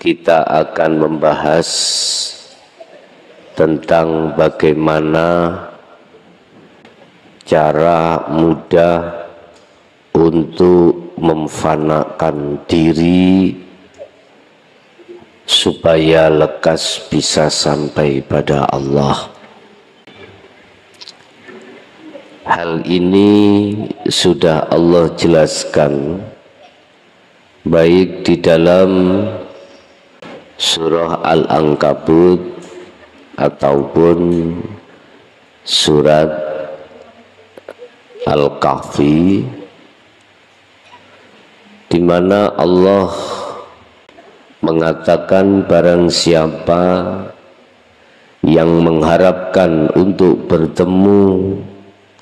kita akan membahas tentang bagaimana cara mudah untuk memfanakan diri supaya lekas bisa sampai pada Allah. Hal ini sudah Allah jelaskan baik di dalam surah Al-Ankabut ataupun surat Al-Kahfi, di mana Allah mengatakan barang siapa yang mengharapkan untuk bertemu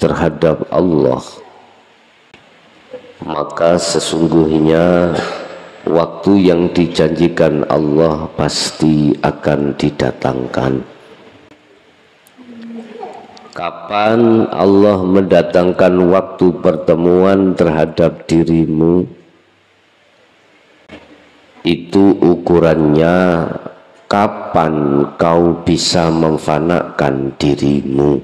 terhadap Allah, maka sesungguhnya waktu yang dijanjikan Allah pasti akan didatangkan. Kapan Allah mendatangkan waktu pertemuan terhadap dirimu? Itu ukurannya kapan kau bisa memfanakan dirimu.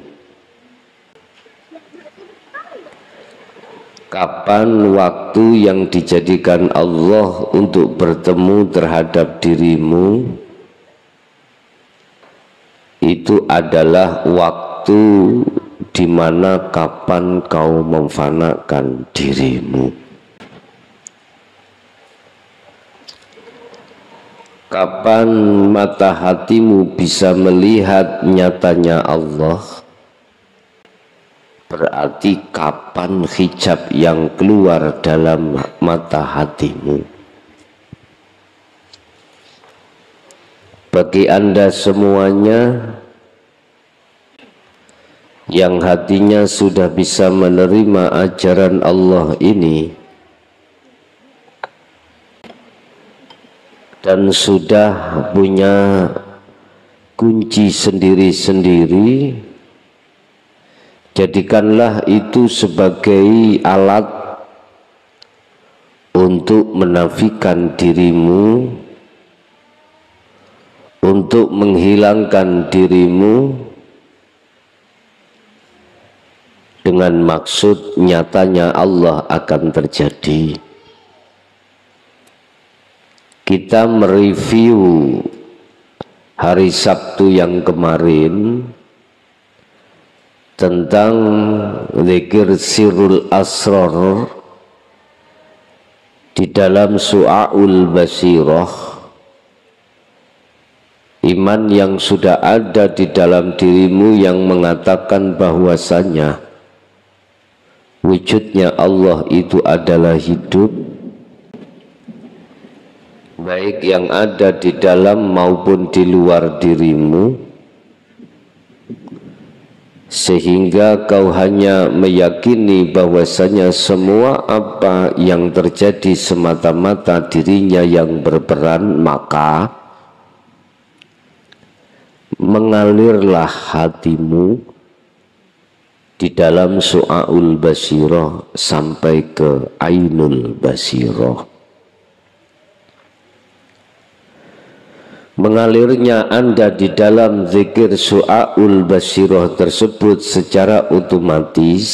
Kapan waktu yang dijadikan Allah untuk bertemu terhadap dirimu? Itu adalah waktu di mana kapan kau memfanakan dirimu. Kapan mata hatimu bisa melihat nyatanya Allah? Berarti kapan hijab yang keluar dalam mata hatimu. Bagi Anda semuanya yang hatinya sudah bisa menerima ajaran Allah ini dan sudah punya kunci sendiri-sendiri, jadikanlah itu sebagai alat untuk menafikan dirimu, untuk menghilangkan dirimu, dengan maksud nyatanya Allah akan terjadi. Kita mereview hari Sabtu yang kemarin tentang zikir sirrul asrar di dalam Su'aul Basirah. Iman yang sudah ada di dalam dirimu yang mengatakan bahwasanya wujudnya Allah itu adalah hidup, baik yang ada di dalam maupun di luar dirimu, sehingga kau hanya meyakini bahwasanya semua apa yang terjadi semata-mata dirinya yang berperan, maka mengalirlah hatimu di dalam Su'aul Basirah sampai ke Ainul Basirah. Mengalirnya Anda di dalam zikir Su'aul Basirah tersebut secara otomatis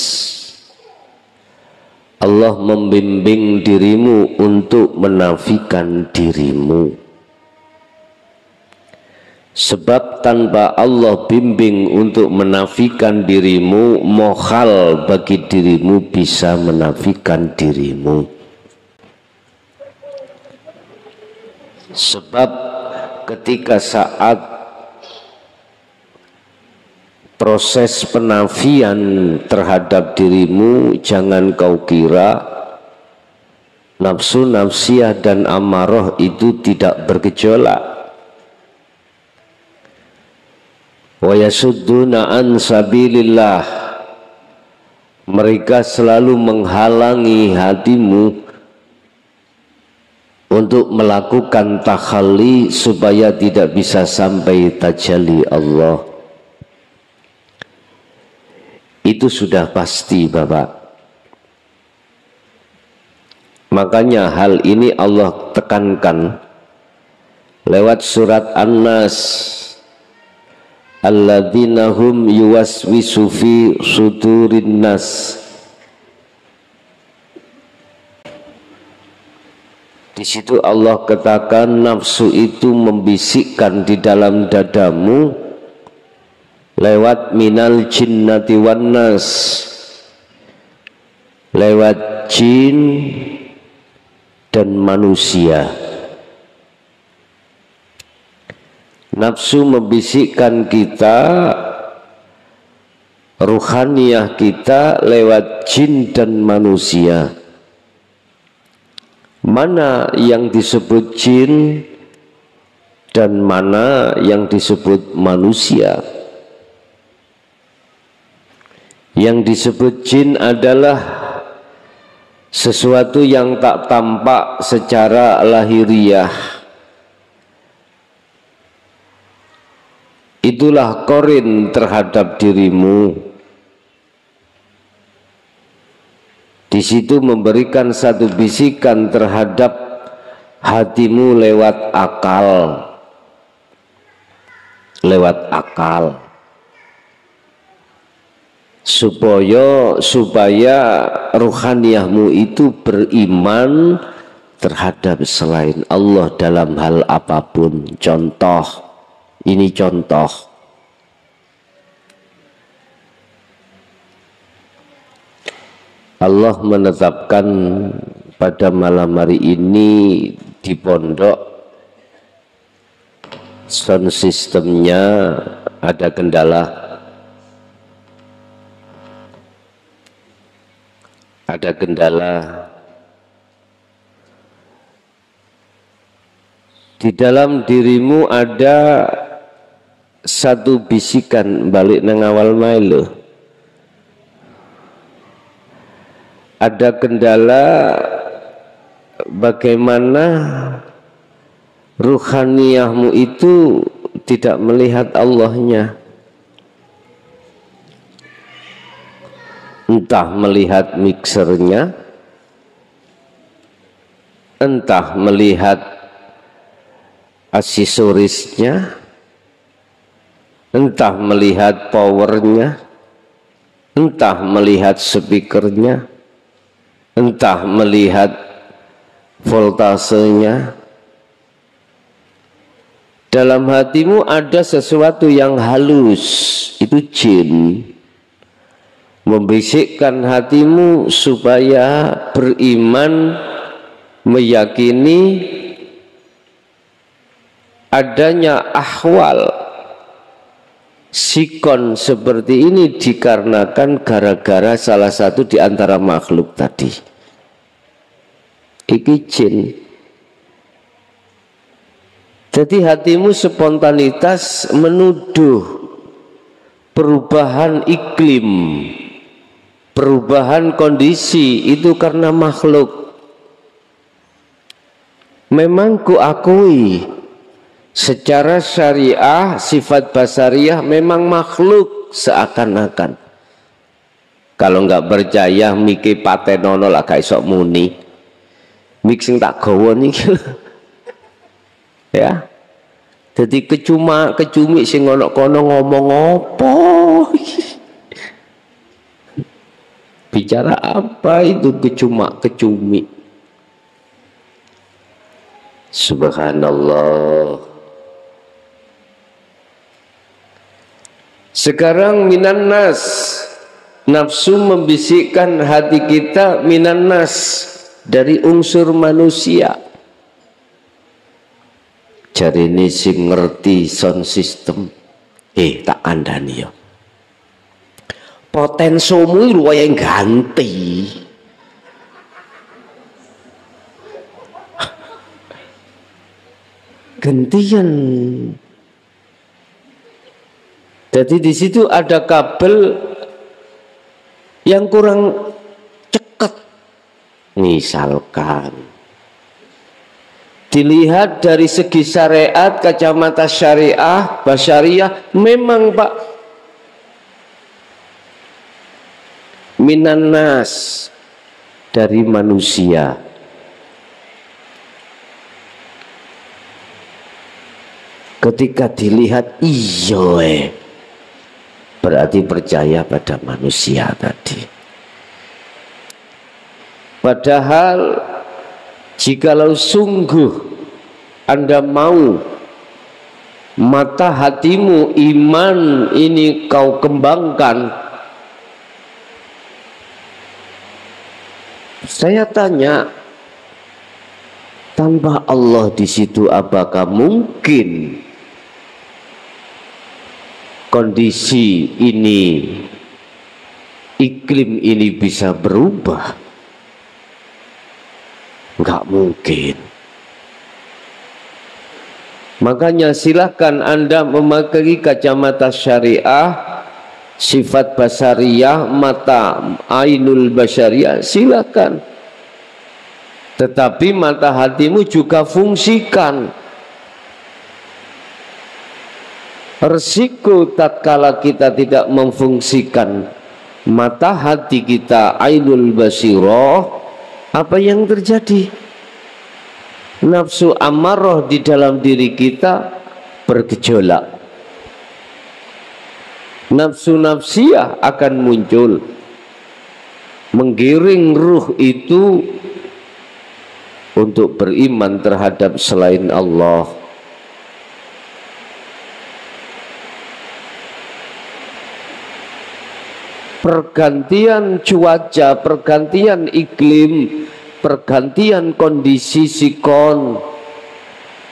Allah membimbing dirimu untuk menafikan dirimu. Sebab tanpa Allah bimbing untuk menafikan dirimu, mohal bagi dirimu bisa menafikan dirimu. Sebab ketika saat proses penafian terhadap dirimu, jangan kau kira nafsu nafsiyah dan amarah itu tidak bergejolak. Wa yasudduna an sabilillah, mereka selalu menghalangi hatimu untuk melakukan takhalli supaya tidak bisa sampai tajalli Allah. Itu sudah pasti, Bapak. Makanya hal ini Allah tekankan lewat surat An-Nas, alladzina hum yuwaswisu fi sudurin nas. Di situ Allah katakan nafsu itu membisikkan di dalam dadamu lewat minal jinnati wan nas, lewat jin dan manusia. Nafsu membisikkan kita, ruhaniyah kita lewat jin dan manusia. Mana yang disebut jin dan mana yang disebut manusia? Yang disebut jin adalah sesuatu yang tak tampak secara lahiriah. Itulah korin terhadap dirimu. Di situ memberikan satu bisikan terhadap hatimu lewat akal, supaya ruhaniyahmu itu beriman terhadap selain Allah dalam hal apapun. Contoh, ini contoh. Allah menetapkan pada malam hari ini di pondok sound systemnya ada kendala. Di dalam dirimu ada satu bisikan balik nang awal mailo. Ada kendala bagaimana ruhaniyahmu itu tidak melihat Allahnya. Entah melihat mixernya, entah melihat aksesorisnya, entah melihat powernya, entah melihat speakernya, entah melihat voltasenya. Dalam hatimu ada sesuatu yang halus, itu jin, membisikkan hatimu supaya beriman, meyakini adanya ahwal sikon seperti ini dikarenakan gara-gara salah satu di antara makhluk tadi. Iki jin. Jadi hatimu spontanitas menuduh perubahan iklim, perubahan kondisi itu karena makhluk. Memang kuakui secara syariah sifat basariah memang makhluk seakan-akan. Kalau nggak percaya miki patenono lah gak iso muni. Mik sing tak gawa niki. Ya. Jadi kecumi sing ono kono ngomong apa? Bicara apa itu kecumi? Subhanallah. Sekarang minan nas, nafsu membisikkan hati kita minan nas, dari unsur manusia. Jarine sing ngerti sound system, tak kandhani ya. Potensomu luwih ganti. Gantian. Jadi di situ ada kabel yang kurang cekat. Misalkan dilihat dari segi syariat, kacamata syariah, basyariah, memang Pak, minan nas, dari manusia. Ketika dilihat iya, berarti percaya pada manusia tadi. Padahal jikalau sungguh Anda mau mata hatimu iman ini kau kembangkan, saya tanya, tanpa Allah di situ apakah mungkin kondisi ini, iklim ini bisa berubah? Enggak mungkin. Makanya silahkan Anda memakai kacamata syariah, sifat basariyah, mata ainul basyariyah, silahkan. Tetapi mata hatimu juga fungsikan. Resiko tatkala kita tidak memfungsikan mata hati kita ainul basirah, apa yang terjadi? Nafsu amarah di dalam diri kita bergejolak. Nafsu nafsiyah akan muncul, menggiring ruh itu untuk beriman terhadap selain Allah. Pergantian cuaca, pergantian iklim, pergantian kondisi sikon,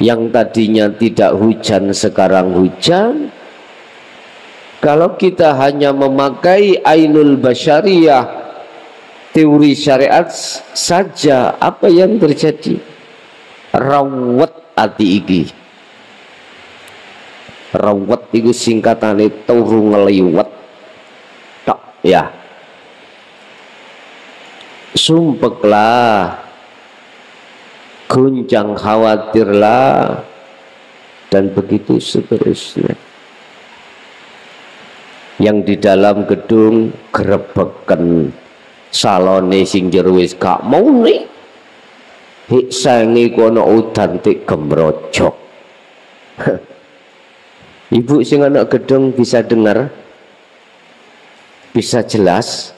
yang tadinya tidak hujan sekarang hujan. Kalau kita hanya memakai ainul basyariyah, teori syariat saja, apa yang terjadi? Rawat ati iki. Rawat itu singkatane turu ngeliwat. Tok ya. Sumpeklah, guncang khawatirlah, dan begitu seterusnya. Yang di dalam gedung grebeken salone sing jero wis gak mau nih, hik sange kono udan tik gemrojok. Ibu sing anak gedung bisa dengar, bisa jelas?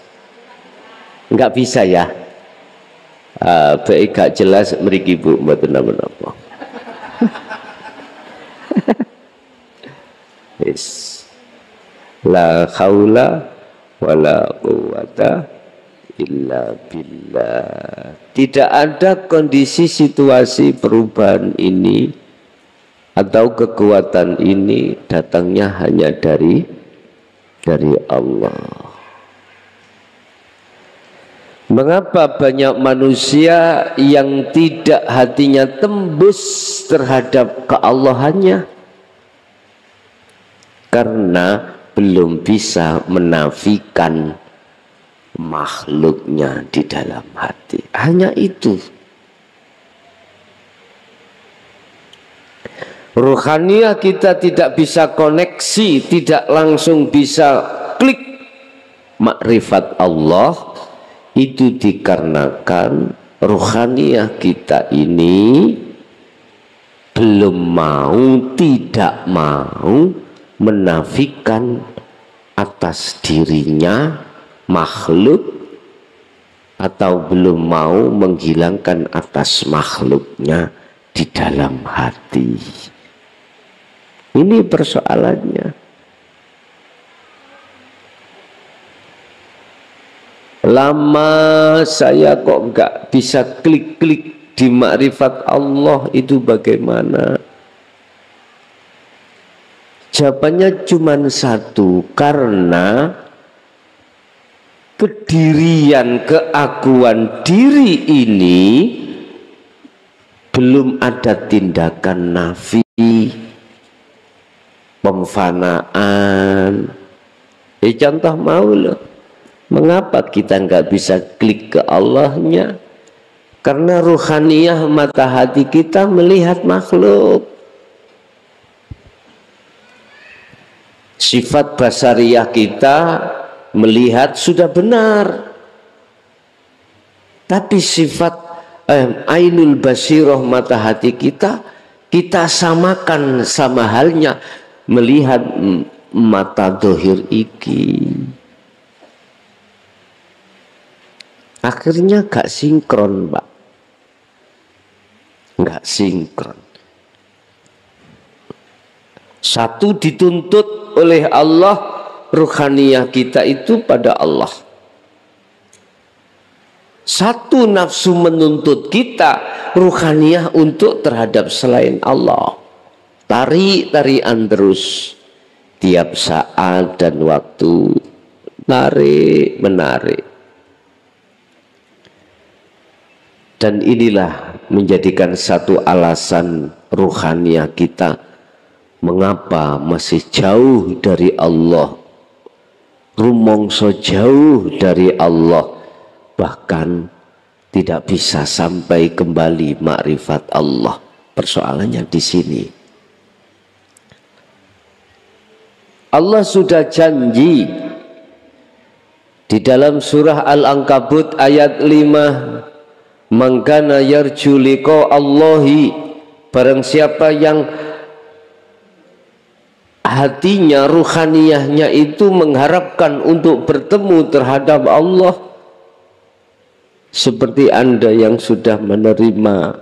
Enggak bisa ya? Baik gak jelas mriki Bu, mboten napa-napa. Yes. La haula wala quwata illa billah. Tidak ada kondisi situasi perubahan ini atau kekuatan ini datangnya hanya dari Allah. Mengapa banyak manusia yang tidak hatinya tembus terhadap keallahannya? Karena belum bisa menafikan makhluknya di dalam hati. Hanya itu. Ruhaniyah kita tidak bisa koneksi, tidak langsung bisa klik makrifat Allah. Itu dikarenakan ruhaniyah kita ini belum mau, tidak mau menafikan atas dirinya makhluk, atau belum mau menghilangkan atas makhluknya di dalam hati. Ini persoalannya. Lama saya kok nggak bisa klik-klik di makrifat Allah, itu bagaimana? Jawabannya cuma satu, karena kedirian, keakuan diri ini belum ada tindakan nafi, pemfanaan. Contoh mau loh, mengapa kita nggak bisa klik ke Allahnya? Karena ruhaniyah mata hati kita melihat makhluk. Sifat basariyah kita melihat sudah benar, tapi sifat ainul basirah mata hati kita, kita samakan sama halnya melihat mata dohir iki. Akhirnya gak sinkron, Pak. Gak sinkron. Satu dituntut oleh Allah, ruhaniyah kita itu pada Allah. Satu nafsu menuntut kita, ruhaniyah untuk terhadap selain Allah. Tarik-tarian terus tiap saat dan waktu, narik menarik. Dan inilah menjadikan satu alasan ruhaniyah kita mengapa masih jauh dari Allah, rumongso jauh dari Allah, bahkan tidak bisa sampai kembali makrifat Allah. Persoalannya di sini. Allah sudah janji di dalam surah Al-Ankabut ayat 5, "Man kana yarju liqa Allahi", barang siapa yang hatinya, ruhaniyahnya itu mengharapkan untuk bertemu terhadap Allah, seperti Anda yang sudah menerima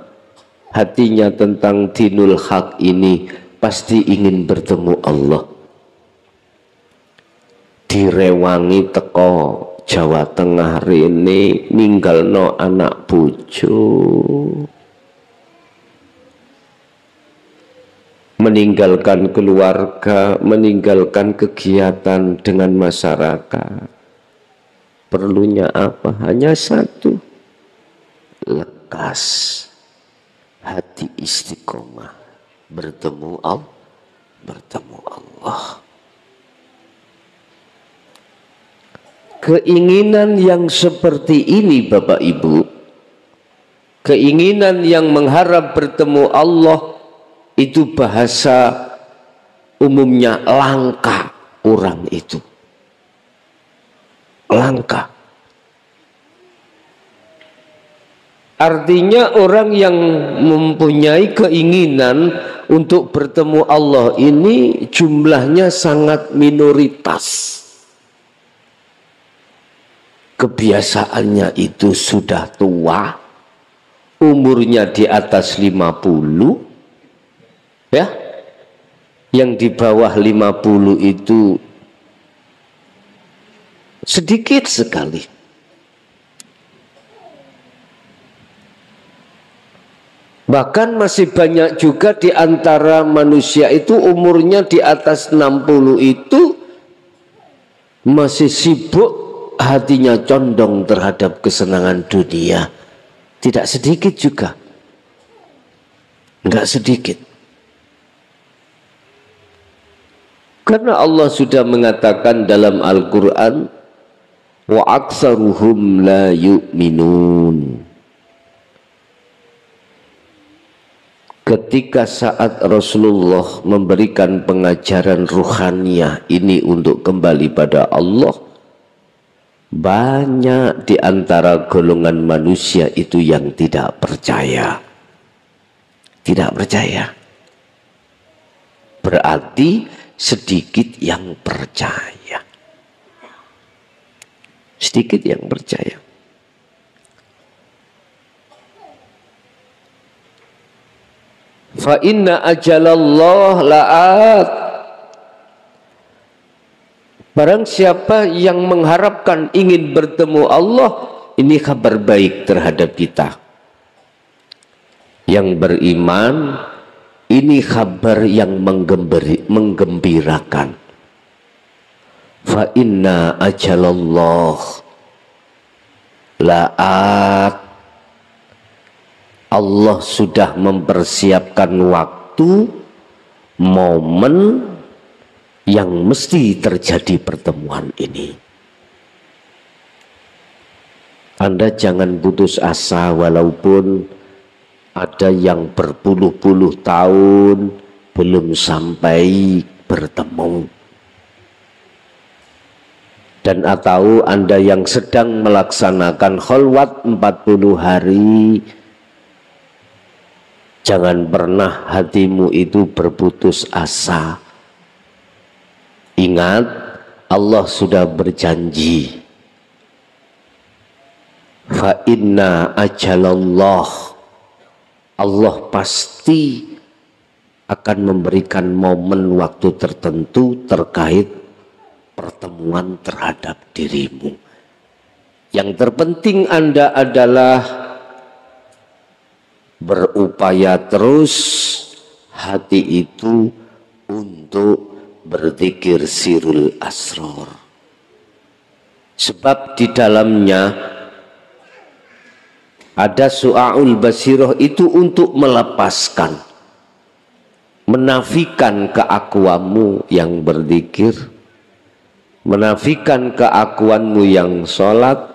hatinya tentang dinul haq ini, pasti ingin bertemu Allah. Direwangi teko Jawa Tengah rene, ninggalno anak bojo, meninggalkan keluarga, meninggalkan kegiatan dengan masyarakat. Perlunya apa? Hanya satu, lekas hati istiqomah bertemu Allah. Keinginan yang seperti ini Bapak Ibu, keinginan yang mengharap bertemu Allah, itu bahasa umumnya langka orang itu. Langka. Artinya orang yang mempunyai keinginan untuk bertemu Allah ini jumlahnya sangat minoritas. Kebiasaannya itu sudah tua, umurnya di atas 50, ya. Yang di bawah 50 itu sedikit sekali. Bahkan masih banyak juga di antara manusia itu umurnya di atas 60 itu masih sibuk, hatinya condong terhadap kesenangan dunia. Tidak sedikit juga, enggak sedikit. Karena Allah sudah mengatakan dalam Al-Quran, wa aksaruhum la yu'minun. Ketika saat Rasulullah memberikan pengajaran ruhaniyah ini untuk kembali pada Allah, banyak di antara golongan manusia itu yang tidak percaya. Tidak percaya. Berarti sedikit yang percaya. Sedikit yang percaya. Fa inna ajalallah la'at. Barang siapa yang mengharapkan ingin bertemu Allah, ini kabar baik terhadap kita. Yang beriman, ini kabar yang menggembirakan. Fa inna ajalallah la'at. Allah sudah mempersiapkan waktu, momen yang mesti terjadi pertemuan ini. Anda jangan putus asa walaupun ada yang berpuluh-puluh tahun belum sampai bertemu. Dan atau Anda yang sedang melaksanakan kholwat 40 hari Jangan pernah hatimu itu berputus asa. Ingat, Allah sudah berjanji, fa inna ajalallah, Allah pasti akan memberikan momen waktu tertentu terkait pertemuan terhadap dirimu. Yang terpenting Anda adalah berupaya terus hati itu untuk berzikir sirul asror. Sebab di dalamnya ada su'aul basiroh itu untuk melepaskan, menafikan keakuanmu yang berzikir, menafikan keakuanmu yang sholat,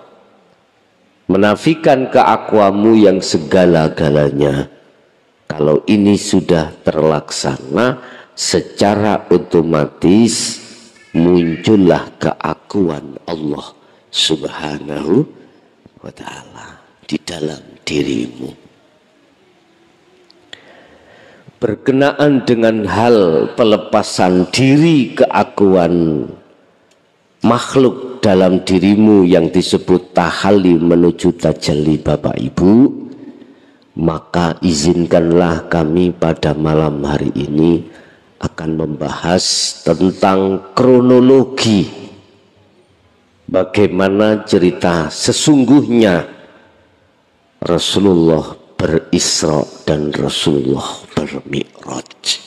menafikan keakuanmu yang segala-galanya. Kalau ini sudah terlaksana, secara otomatis muncullah keakuan Allah Subhanahu wa ta'ala di dalam dirimu. Berkenaan dengan hal pelepasan diri keakuan makhluk dalam dirimu yang disebut tahalli menuju tajalli Bapak Ibu, maka izinkanlah kami pada malam hari ini akan membahas tentang kronologi bagaimana cerita sesungguhnya Rasulullah berisra dan Rasulullah bermi'raj.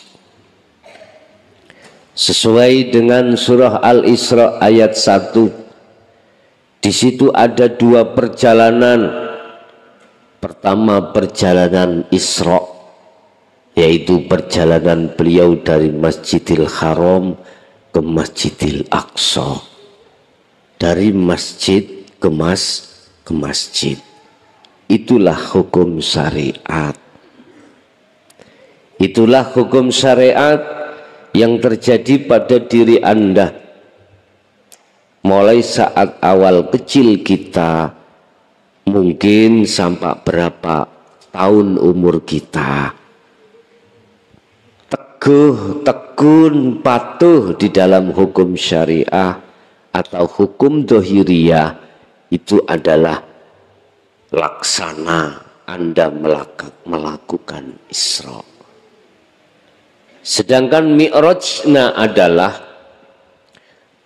Sesuai dengan surah Al-Isra ayat 1, di situ ada dua perjalanan. Pertama perjalanan Isra, yaitu perjalanan beliau dari Masjidil Haram ke Masjidil Aqsa, dari masjid ke masjid. Itulah hukum syariat. Itulah hukum syariat yang terjadi pada diri Anda mulai saat awal kecil kita, mungkin sampai berapa tahun umur kita, teguh, tekun, patuh di dalam hukum syariah atau hukum dohiriyah, itu adalah laksana Anda melakukan Isra. Sedangkan mi'rajna adalah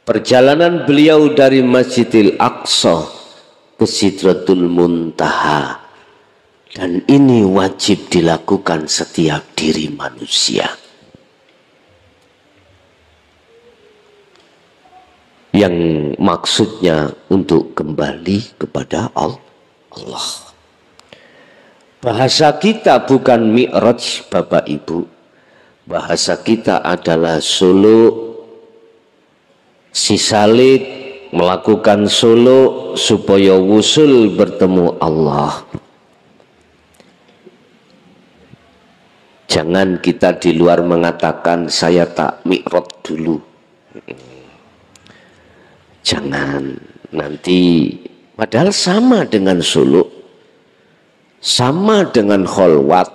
perjalanan beliau dari Masjidil Aqsa ke Sidratul Muntaha, dan ini wajib dilakukan setiap diri manusia yang maksudnya untuk kembali kepada Allah. Bahasa kita bukan mi'raj Bapak Ibu, bahasa kita adalah suluk, si salib melakukan suluk supaya wusul bertemu Allah. Jangan kita di luar mengatakan saya tak mi'raj dulu. Jangan, nanti padahal sama dengan suluk, sama dengan kholwat,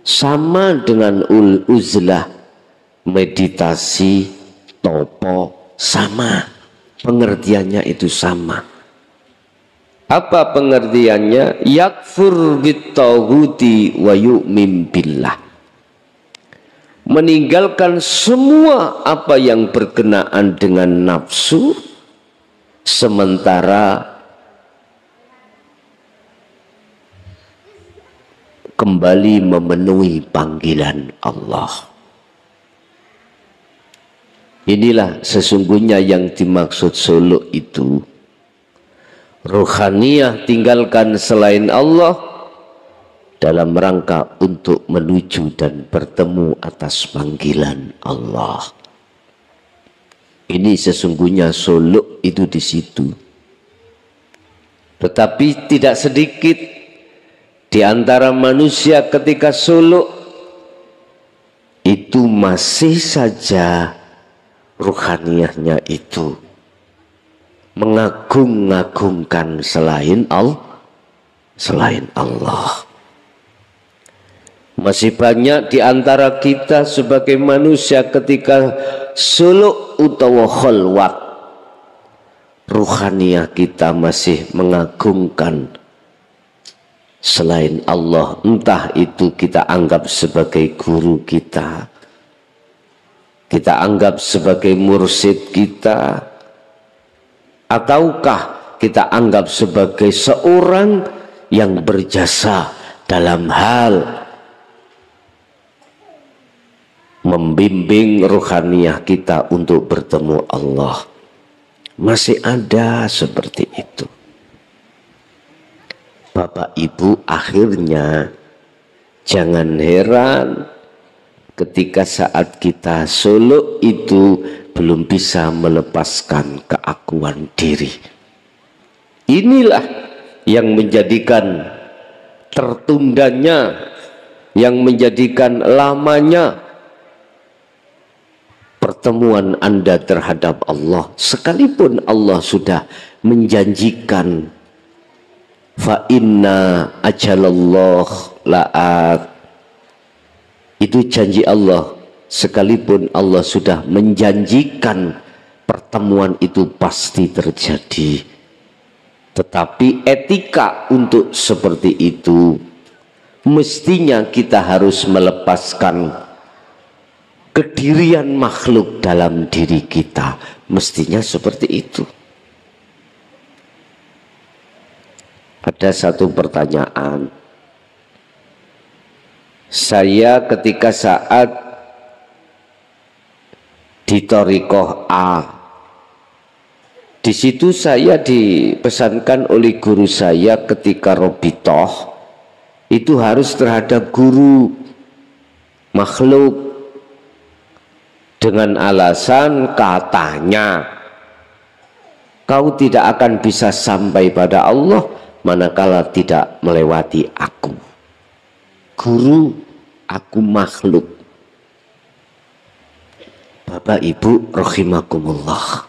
sama dengan uzlah, meditasi, topo, sama. Pengertiannya itu sama. Apa pengertiannya? Yakfur bittaghuti wa yu'min billah. Meninggalkan semua apa yang berkenaan dengan nafsu, sementara kembali memenuhi panggilan Allah. Inilah sesungguhnya yang dimaksud suluk itu. Ruhaniyah, tinggalkan selain Allah dalam rangka untuk menuju dan bertemu atas panggilan Allah. Ini sesungguhnya suluk itu di situ. Tetapi tidak sedikit di antara manusia ketika suluk itu masih saja ruhaniyahnya itu mengagung-agungkan selain Allah. Masih banyak di antara kita sebagai manusia ketika suluk utawa khalwat, ruhaniyah kita masih mengagungkan selain Allah. Entah itu kita anggap sebagai guru kita, kita anggap sebagai mursyid kita, ataukah kita anggap sebagai seorang yang berjasa dalam hal membimbing ruhaniyah kita untuk bertemu Allah. Masih ada seperti itu. Bapak Ibu, akhirnya jangan heran ketika saat kita suluk itu belum bisa melepaskan keakuan diri. Inilah yang menjadikan tertundanya, yang menjadikan lamanya pertemuan Anda terhadap Allah, sekalipun Allah sudah menjanjikan fa inna ajalallah la'at. Itu janji Allah, sekalipun Allah sudah menjanjikan pertemuan itu pasti terjadi. Tetapi etika untuk seperti itu mestinya kita harus melepaskan kedirian makhluk dalam diri kita, mestinya seperti itu. Ada satu pertanyaan, saya ketika saat di thariqah A, di situ saya dipesankan oleh guru saya ketika robitoh itu harus terhadap guru makhluk, dengan alasan katanya kau tidak akan bisa sampai pada Allah manakala tidak melewati aku. Guru, aku makhluk. Bapak Ibu rahimakumullah,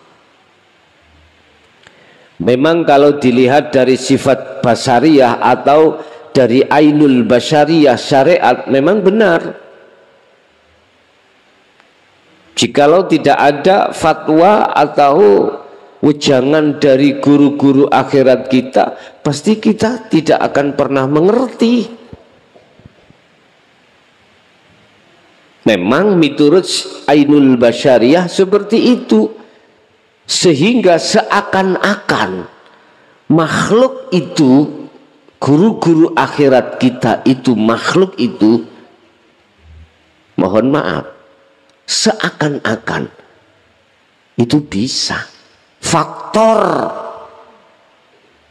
memang kalau dilihat dari sifat basariyah atau dari ainul basyariyah syariat memang benar. Jikalau tidak ada fatwa atau wejangan dari guru-guru akhirat kita, pasti kita tidak akan pernah mengerti. Memang miturut ainul basyariyah seperti itu, sehingga seakan-akan makhluk itu, guru-guru akhirat kita itu, makhluk itu, mohon maaf, seakan-akan itu bisa faktor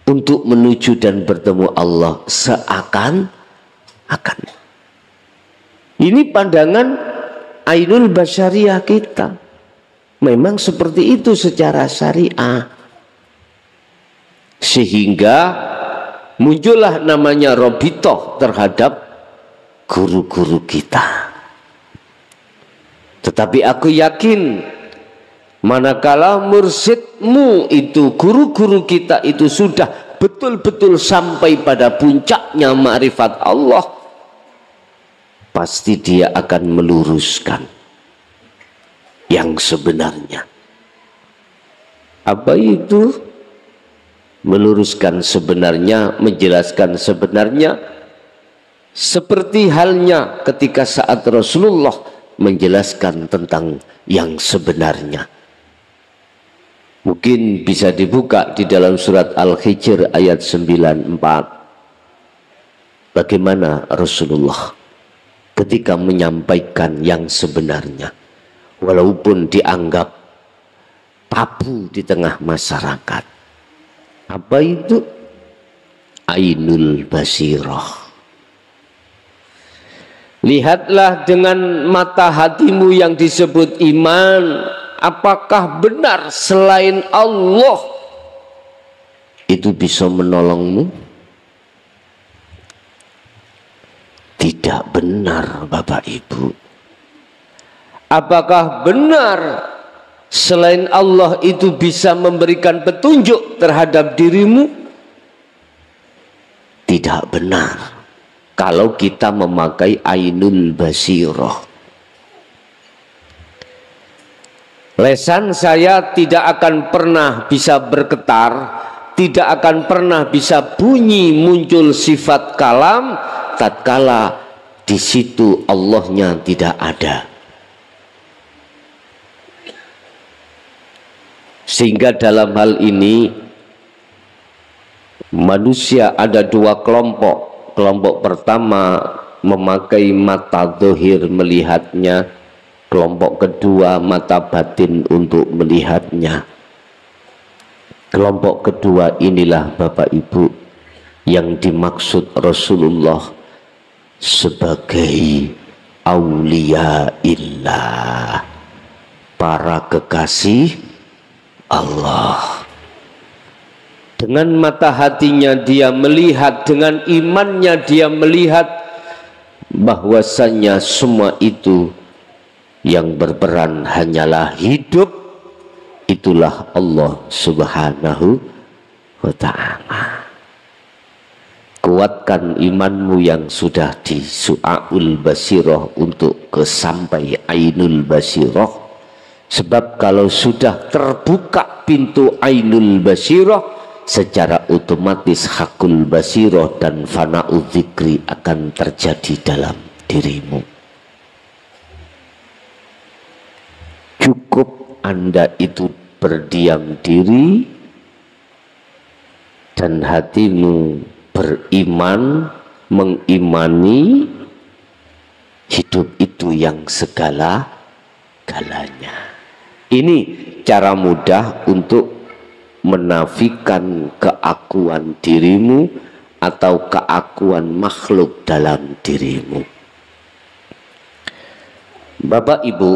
untuk menuju dan bertemu Allah, seakan-akan. Ini pandangan ainul basyariyah kita. Memang seperti itu secara syariah, sehingga muncullah namanya robitoh terhadap guru-guru kita. Tetapi aku yakin manakala mursyidmu itu, guru-guru kita itu sudah betul-betul sampai pada puncaknya ma'rifat Allah, pasti dia akan meluruskan yang sebenarnya. Apa itu? Meluruskan sebenarnya, menjelaskan sebenarnya, seperti halnya ketika saat Rasulullah menjelaskan tentang yang sebenarnya. Mungkin bisa dibuka di dalam surat Al-Hijr ayat 94. Bagaimana Rasulullah ketika menyampaikan yang sebenarnya, walaupun dianggap tabu di tengah masyarakat. Apa itu? Ainul basirah. Lihatlah dengan mata hatimu yang disebut iman, apakah benar selain Allah itu bisa menolongmu? Tidak benar, Bapak Ibu. Apakah benar selain Allah itu bisa memberikan petunjuk terhadap dirimu? Tidak benar. kalau kita memakai ainul basirah. Lesan saya tidak akan pernah bisa bergetar, tidak akan pernah bisa bunyi muncul sifat kalam tatkala di situ Allahnya tidak ada. Sehingga dalam hal ini manusia ada dua kelompok. Kelompok pertama memakai mata zahir melihatnya, kelompok kedua mata batin untuk melihatnya. Kelompok kedua inilah Bapak Ibu yang dimaksud Rasulullah sebagai aulia illah, para kekasih Allah. Dengan mata hatinya dia melihat, dengan imannya dia melihat bahwasanya semua itu yang berperan hanyalah hidup, itulah Allah Subhanahu wa ta'ala. Kuatkan imanmu yang sudah di su'aul basirah untuk kesampai ainul basirah. Sebab kalau sudah terbuka pintu ainul basirah, secara otomatis hakul basirah dan fana'u dzikri akan terjadi dalam dirimu. Cukup Anda itu berdiam diri dan hatimu beriman, mengimani hidup itu yang segala-galanya. Ini cara mudah untuk menafikan keakuan dirimu atau keakuan makhluk dalam dirimu. Bapak Ibu,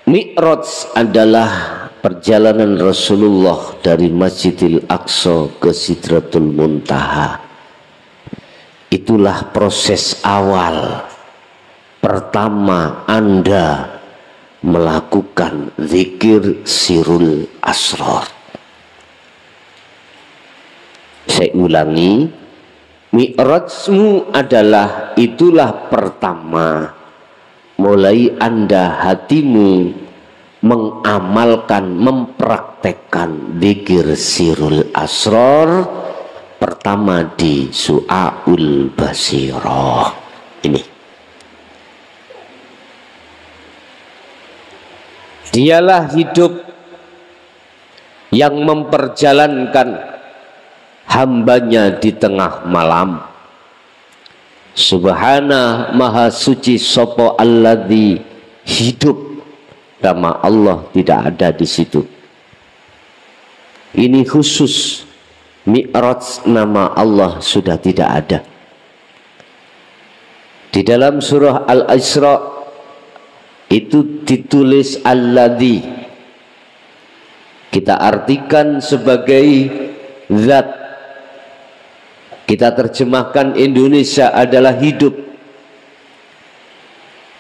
Mi'raj adalah perjalanan Rasulullah dari Masjidil Aqsa ke Sidratul Muntaha. Itulah proses awal pertama Anda melakukan zikir sirul asrar. Saya ulangi, mi'rajmu adalah itulah pertama mulai Anda hatimu mengamalkan, mempraktekkan zikir sirul asrar pertama di su'aul basirah ini. Dialah hidup yang memperjalankan hambanya di tengah malam. Subhana maha suci sopo alladzi, hidup, nama Allah tidak ada di situ. Ini khusus Mi'raj, nama Allah sudah tidak ada. Di dalam surah Al-Isra itu ditulis alladzi, kita artikan sebagai zat. Kita terjemahkan Indonesia adalah hidup.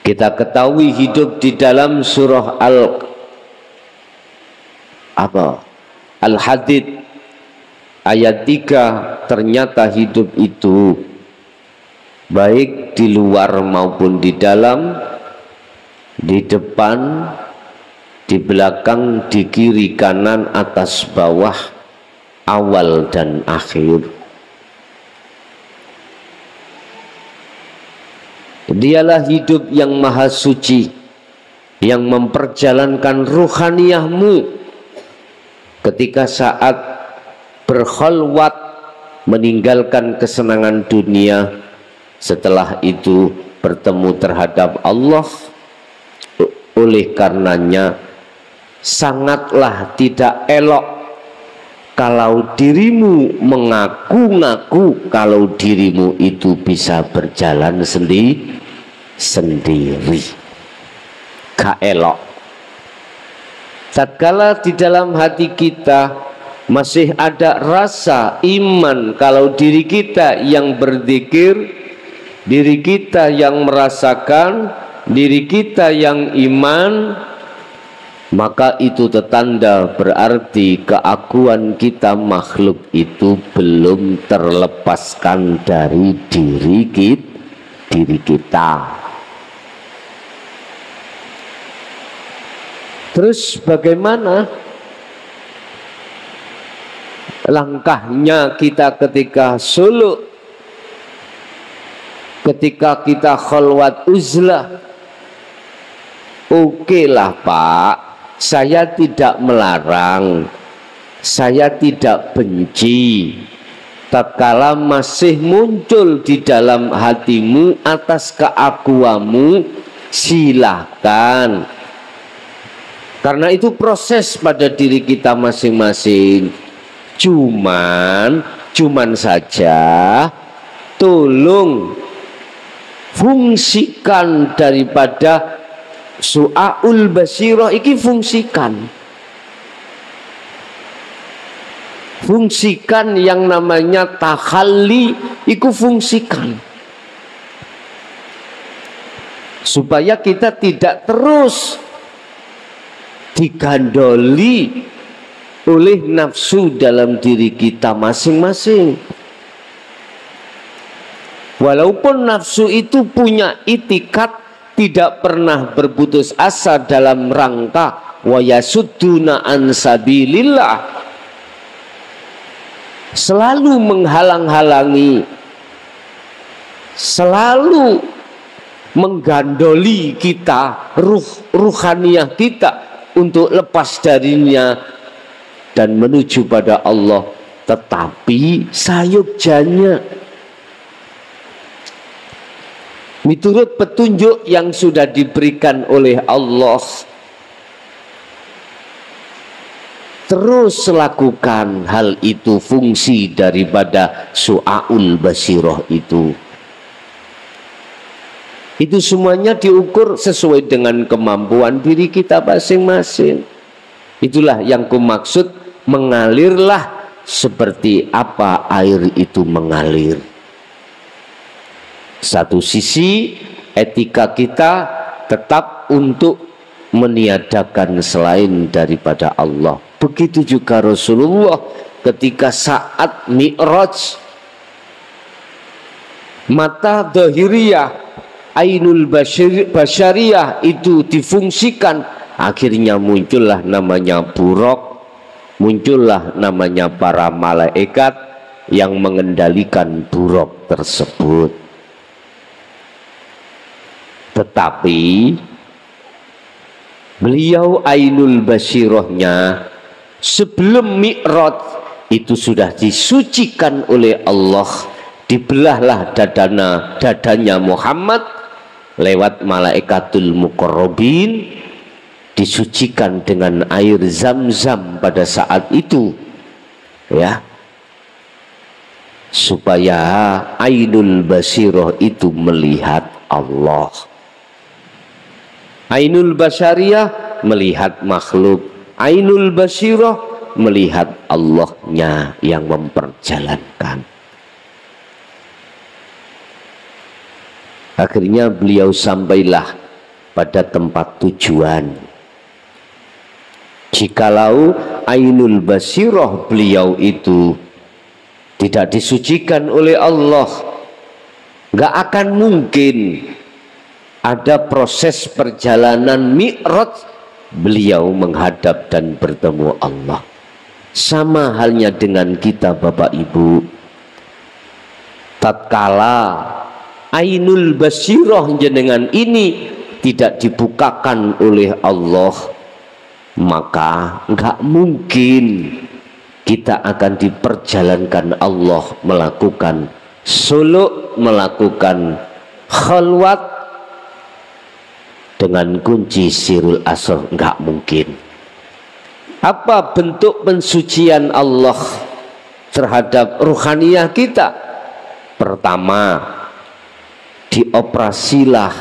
Kita ketahui hidup di dalam surah Al-Hadid ayat 3, ternyata hidup itu baik di luar maupun di dalam, di depan, di belakang, di kiri, kanan, atas, bawah, awal dan akhir. Dialah hidup yang maha suci, yang memperjalankan ruhaniyahmu ketika saat berkhalwat meninggalkan kesenangan dunia, setelah itu bertemu terhadap Allah. Oleh karenanya sangatlah tidak elok kalau dirimu mengaku-ngaku kalau dirimu itu bisa berjalan sendiri. Gak elok. Tatkala di dalam hati kita masih ada rasa iman kalau diri kita yang berzikir, diri kita yang merasakan, diri kita yang iman, maka itu tertanda berarti keakuan kita makhluk itu belum terlepaskan dari diri kita. diri kita. Terus bagaimana langkahnya kita ketika suluk, ketika kita khalwat uzlah? Oke lah Pak, saya tidak melarang, saya tidak benci. Tatkala masih muncul di dalam hatimu atas keakuanmu, silahkan. Karena itu proses pada diri kita masing-masing. Cuman saja tolong fungsikan daripada su'aul basirah iki, fungsikan yang namanya takhalli iku, fungsikan supaya kita tidak terus digandoli oleh nafsu dalam diri kita masing-masing. Walaupun nafsu itu punya itikat tidak pernah berputus asa dalam rangka wa yasudduna an sabilillah, selalu menghalang-halangi, selalu menggandoli kita, ruhaniyah kita untuk lepas darinya dan menuju pada Allah. Tetapi sayukjanya miturut petunjuk yang sudah diberikan oleh Allah, terus lakukan hal itu, fungsi daripada su'aul basirah itu. Itu semuanya diukur sesuai dengan kemampuan diri kita masing-masing. Itulah yang kumaksud mengalirlah seperti apa air itu mengalir. Satu sisi etika kita tetap untuk meniadakan selain daripada Allah. Begitu juga Rasulullah ketika saat Mi'raj, mata dhahiriyah, ainul basyariyah itu difungsikan, akhirnya muncullah namanya buraq, muncullah namanya para malaikat yang mengendalikan buraq tersebut. Tetapi beliau ainul basirahnya sebelum Mi'raj itu sudah disucikan oleh Allah, dibelahlah dadanya Muhammad lewat malaikatul muqarrabin, disucikan dengan air zam-zam pada saat itu, ya, supaya ainul basirah itu melihat Allah. Ainul basyariyah melihat makhluk, ainul basirah melihat Allahnya yang memperjalankan. Akhirnya beliau sampailah pada tempat tujuan. Jikalau ainul basirah beliau itu tidak disucikan oleh Allah, nggak akan mungkin ada proses perjalanan Mi'raj beliau menghadap dan bertemu Allah. Sama halnya dengan kita Bapak Ibu, tatkala ainul basirah jenengan ini tidak dibukakan oleh Allah, maka enggak mungkin kita akan diperjalankan Allah melakukan suluk, melakukan khalwat dengan kunci sirul asr, enggak mungkin. Apa bentuk pensucian Allah terhadap ruhaniyah kita? Pertama, dioperasilah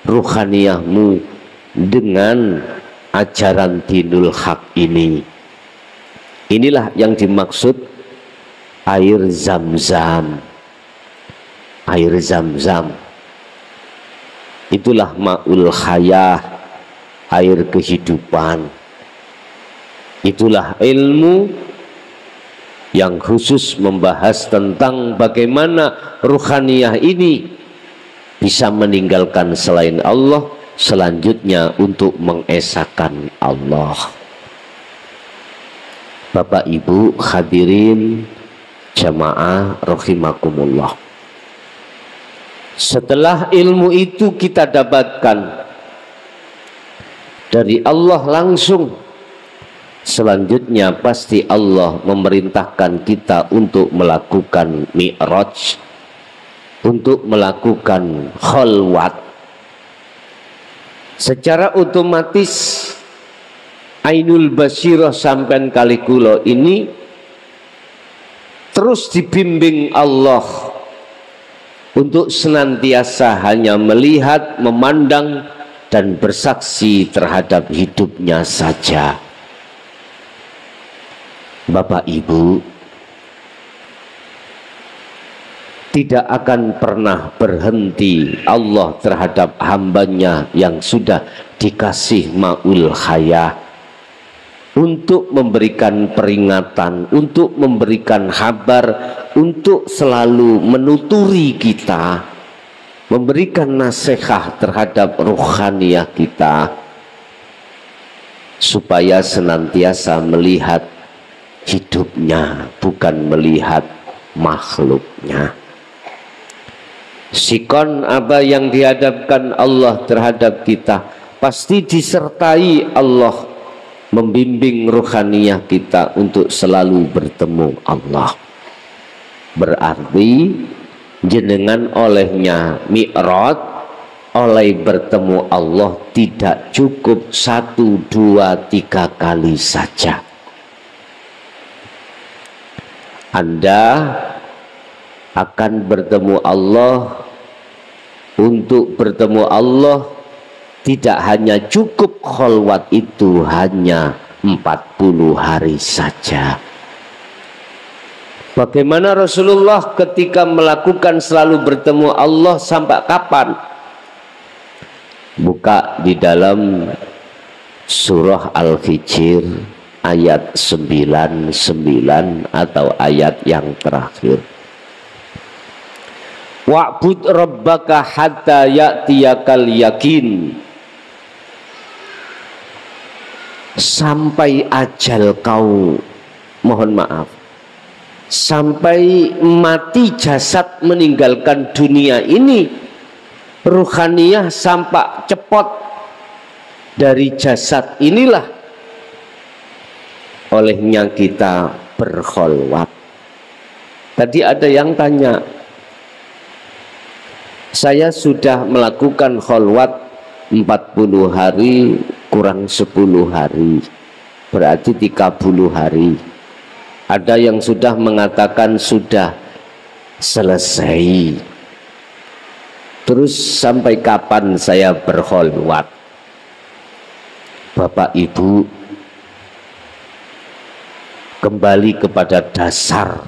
ruhaniyahmu dengan ajaran dinul haq ini. Inilah yang dimaksud air zam-zam. Air zam-zam itulah ma'ul hayah, air kehidupan. Itulah ilmu yang khusus membahas tentang bagaimana ruhaniyah ini bisa meninggalkan selain Allah, selanjutnya untuk mengesahkan Allah. Bapak Ibu hadirin jamaah rahimakumullah. Setelah ilmu itu kita dapatkan dari Allah langsung, selanjutnya pasti Allah memerintahkan kita untuk melakukan mi'raj, untuk melakukan khalwat. Secara otomatis ainul basirah sampean kalikulo ini terus dibimbing Allah untuk senantiasa hanya melihat, memandang, dan bersaksi terhadap hidupnya saja. Bapak Ibu, tidak akan pernah berhenti Allah terhadap hambanya yang sudah dikasih ma'ul hayah, untuk memberikan peringatan, untuk memberikan kabar, untuk selalu menuturi kita, memberikan nasihat terhadap rohaniah kita, supaya senantiasa melihat hidupnya, bukan melihat makhluknya. Sikon apa yang dihadapkan Allah terhadap kita, pasti disertai Allah membimbing rohaniah kita untuk selalu bertemu Allah. Berarti jenengan olehnya mi'raj, oleh bertemu Allah tidak cukup 1, 2, 3 kali saja. Anda akan bertemu Allah. Untuk bertemu Allah tidak hanya cukup khalwat itu hanya 40 hari saja. Bagaimana Rasulullah ketika melakukan selalu bertemu Allah sampai kapan? Buka di dalam surah Al-Hijr ayat 99 atau ayat yang terakhir. Wa'bud rabbaka hatta ya'tiyakal yakin. Sampai ajal kau, mohon maaf, sampai mati jasad meninggalkan dunia ini, ruhaniyah sampai cepot dari jasad inilah olehnya kita berkholwat. Tadi ada yang tanya, saya sudah melakukan kholwat 40 hari kurang 10 hari, berarti 30 hari. Ada yang sudah mengatakan sudah selesai. Terus sampai kapan saya berkholwat? Bapak Ibu, kembali kepada dasar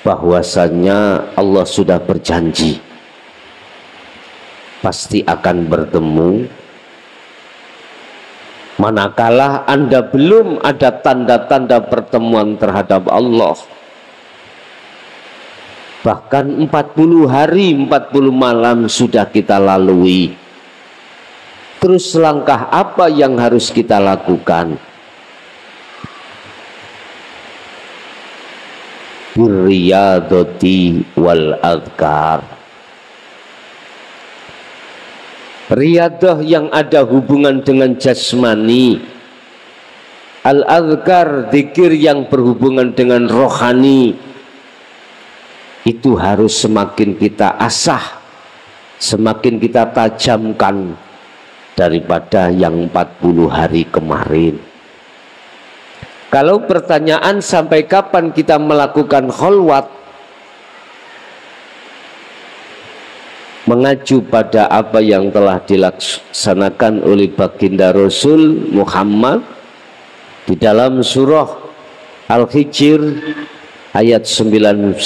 bahwasanya Allah sudah berjanji pasti akan bertemu. Manakala Anda belum ada tanda-tanda pertemuan terhadap Allah, bahkan 40 hari 40 malam sudah kita lalui, terus langkah apa yang harus kita lakukan? Riyadati wal adhkar. Riyadah yang ada hubungan dengan jasmani, al-adhkar zikir yang berhubungan dengan rohani, itu harus semakin kita asah, semakin kita tajamkan daripada yang 40 hari kemarin. Kalau pertanyaan sampai kapan kita melakukan kholwat, mengacu pada apa yang telah dilaksanakan oleh baginda Rasul Muhammad di dalam surah Al-Hijr ayat 99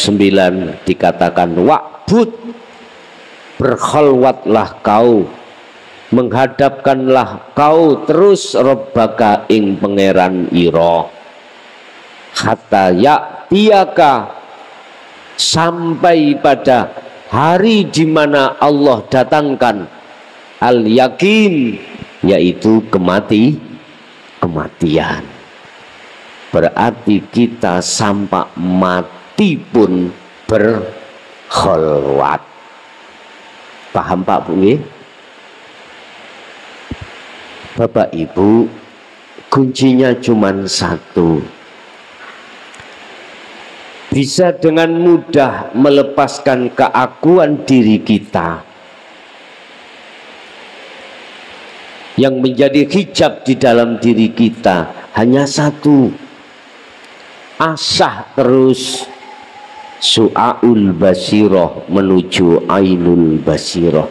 dikatakan, wa'bud, berkholwatlah kau, menghadapkanlah kau terus Rabbaka ing pangeran ira, hatta ya'tiyaka, sampai pada hari di mana Allah datangkan al-yakin, yaitu kematian. Berarti kita sampai mati pun berkholwat. Paham Pak Bu? Bapak Ibu, kuncinya cuma satu. Bisa dengan mudah melepaskan keakuan diri kita yang menjadi hijab di dalam diri kita hanya satu. Asah terus su'aul basiroh menuju ainul basiroh.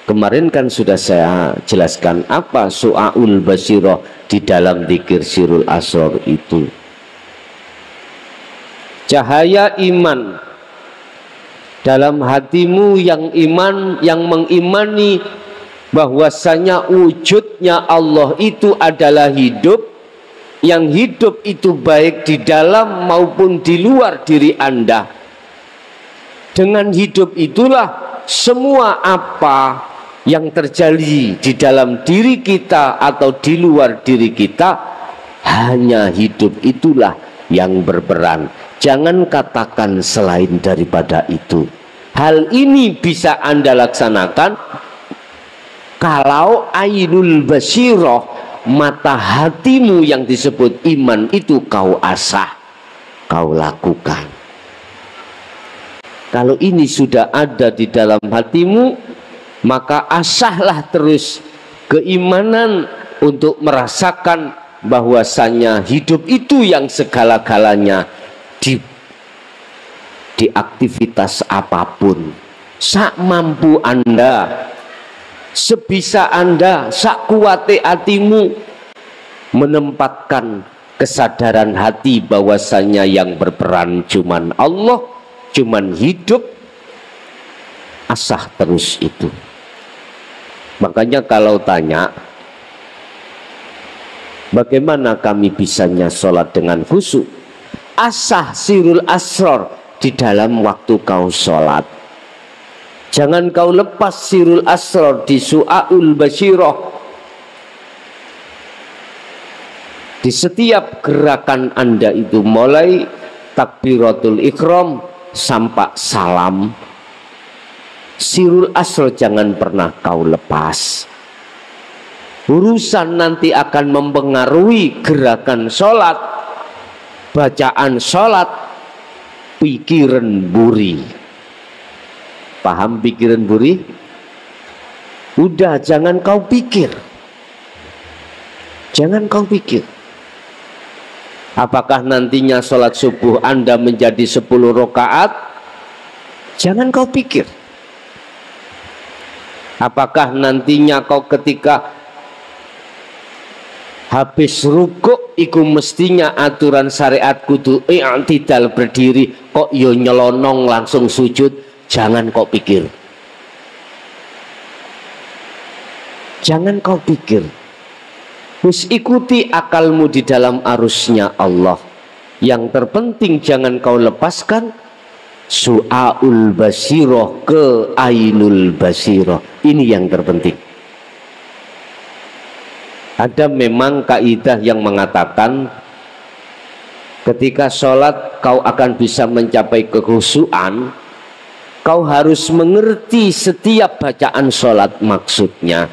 Kemarin kan sudah saya jelaskan apa su'aul basiroh di dalam dzikir Sirul Asrar itu. Cahaya iman dalam hatimu yang iman, yang mengimani bahwasanya wujudnya Allah itu adalah hidup, yang hidup itu baik di dalam maupun di luar diri Anda. Dengan hidup itulah semua apa yang terjadi di dalam diri kita atau di luar diri kita, hanya hidup itulah yang berperan. Jangan katakan selain daripada itu. Hal ini bisa Anda laksanakan kalau ainul basiroh, mata hatimu yang disebut iman itu kau asah, kau lakukan. Kalau ini sudah ada di dalam hatimu, maka asahlah terus keimanan untuk merasakan bahwasanya hidup itu yang segala-galanya di aktivitas apapun, sak mampu Anda, sebisa Anda, sak kuate hatimu, menempatkan kesadaran hati bahwasanya yang berperan cuman Allah, cuman hidup. Asah terus itu. Makanya kalau tanya bagaimana kami bisanya sholat dengan khusyuk, asah Sirul Asrar di dalam waktu kau sholat. Jangan kau lepas Sirul Asrar di su'aul basiroh. Di setiap gerakan Anda itu, mulai takbiratul ihram sampai salam, Sirul Asrar jangan pernah kau lepas. Urusan nanti akan mempengaruhi gerakan sholat, bacaan sholat, pikiran buri. Paham pikiran buri? Udah, jangan kau pikir. Jangan kau pikir. Apakah nantinya sholat subuh Anda menjadi 10 rakaat? Jangan kau pikir. Apakah nantinya kau ketika habis rukuk iku mestinya aturan syariat kudu i'tidal berdiri, kok yo nyelonong langsung sujud? Jangan kau pikir. Jangan kau pikir. Terus ikuti akalmu di dalam arusnya Allah. Yang terpenting jangan kau lepaskan su'aul basiroh ke ainul basiroh. Ini yang terpenting. Ada memang kaidah yang mengatakan ketika sholat kau akan bisa mencapai kekhusyuan, kau harus mengerti setiap bacaan sholat maksudnya.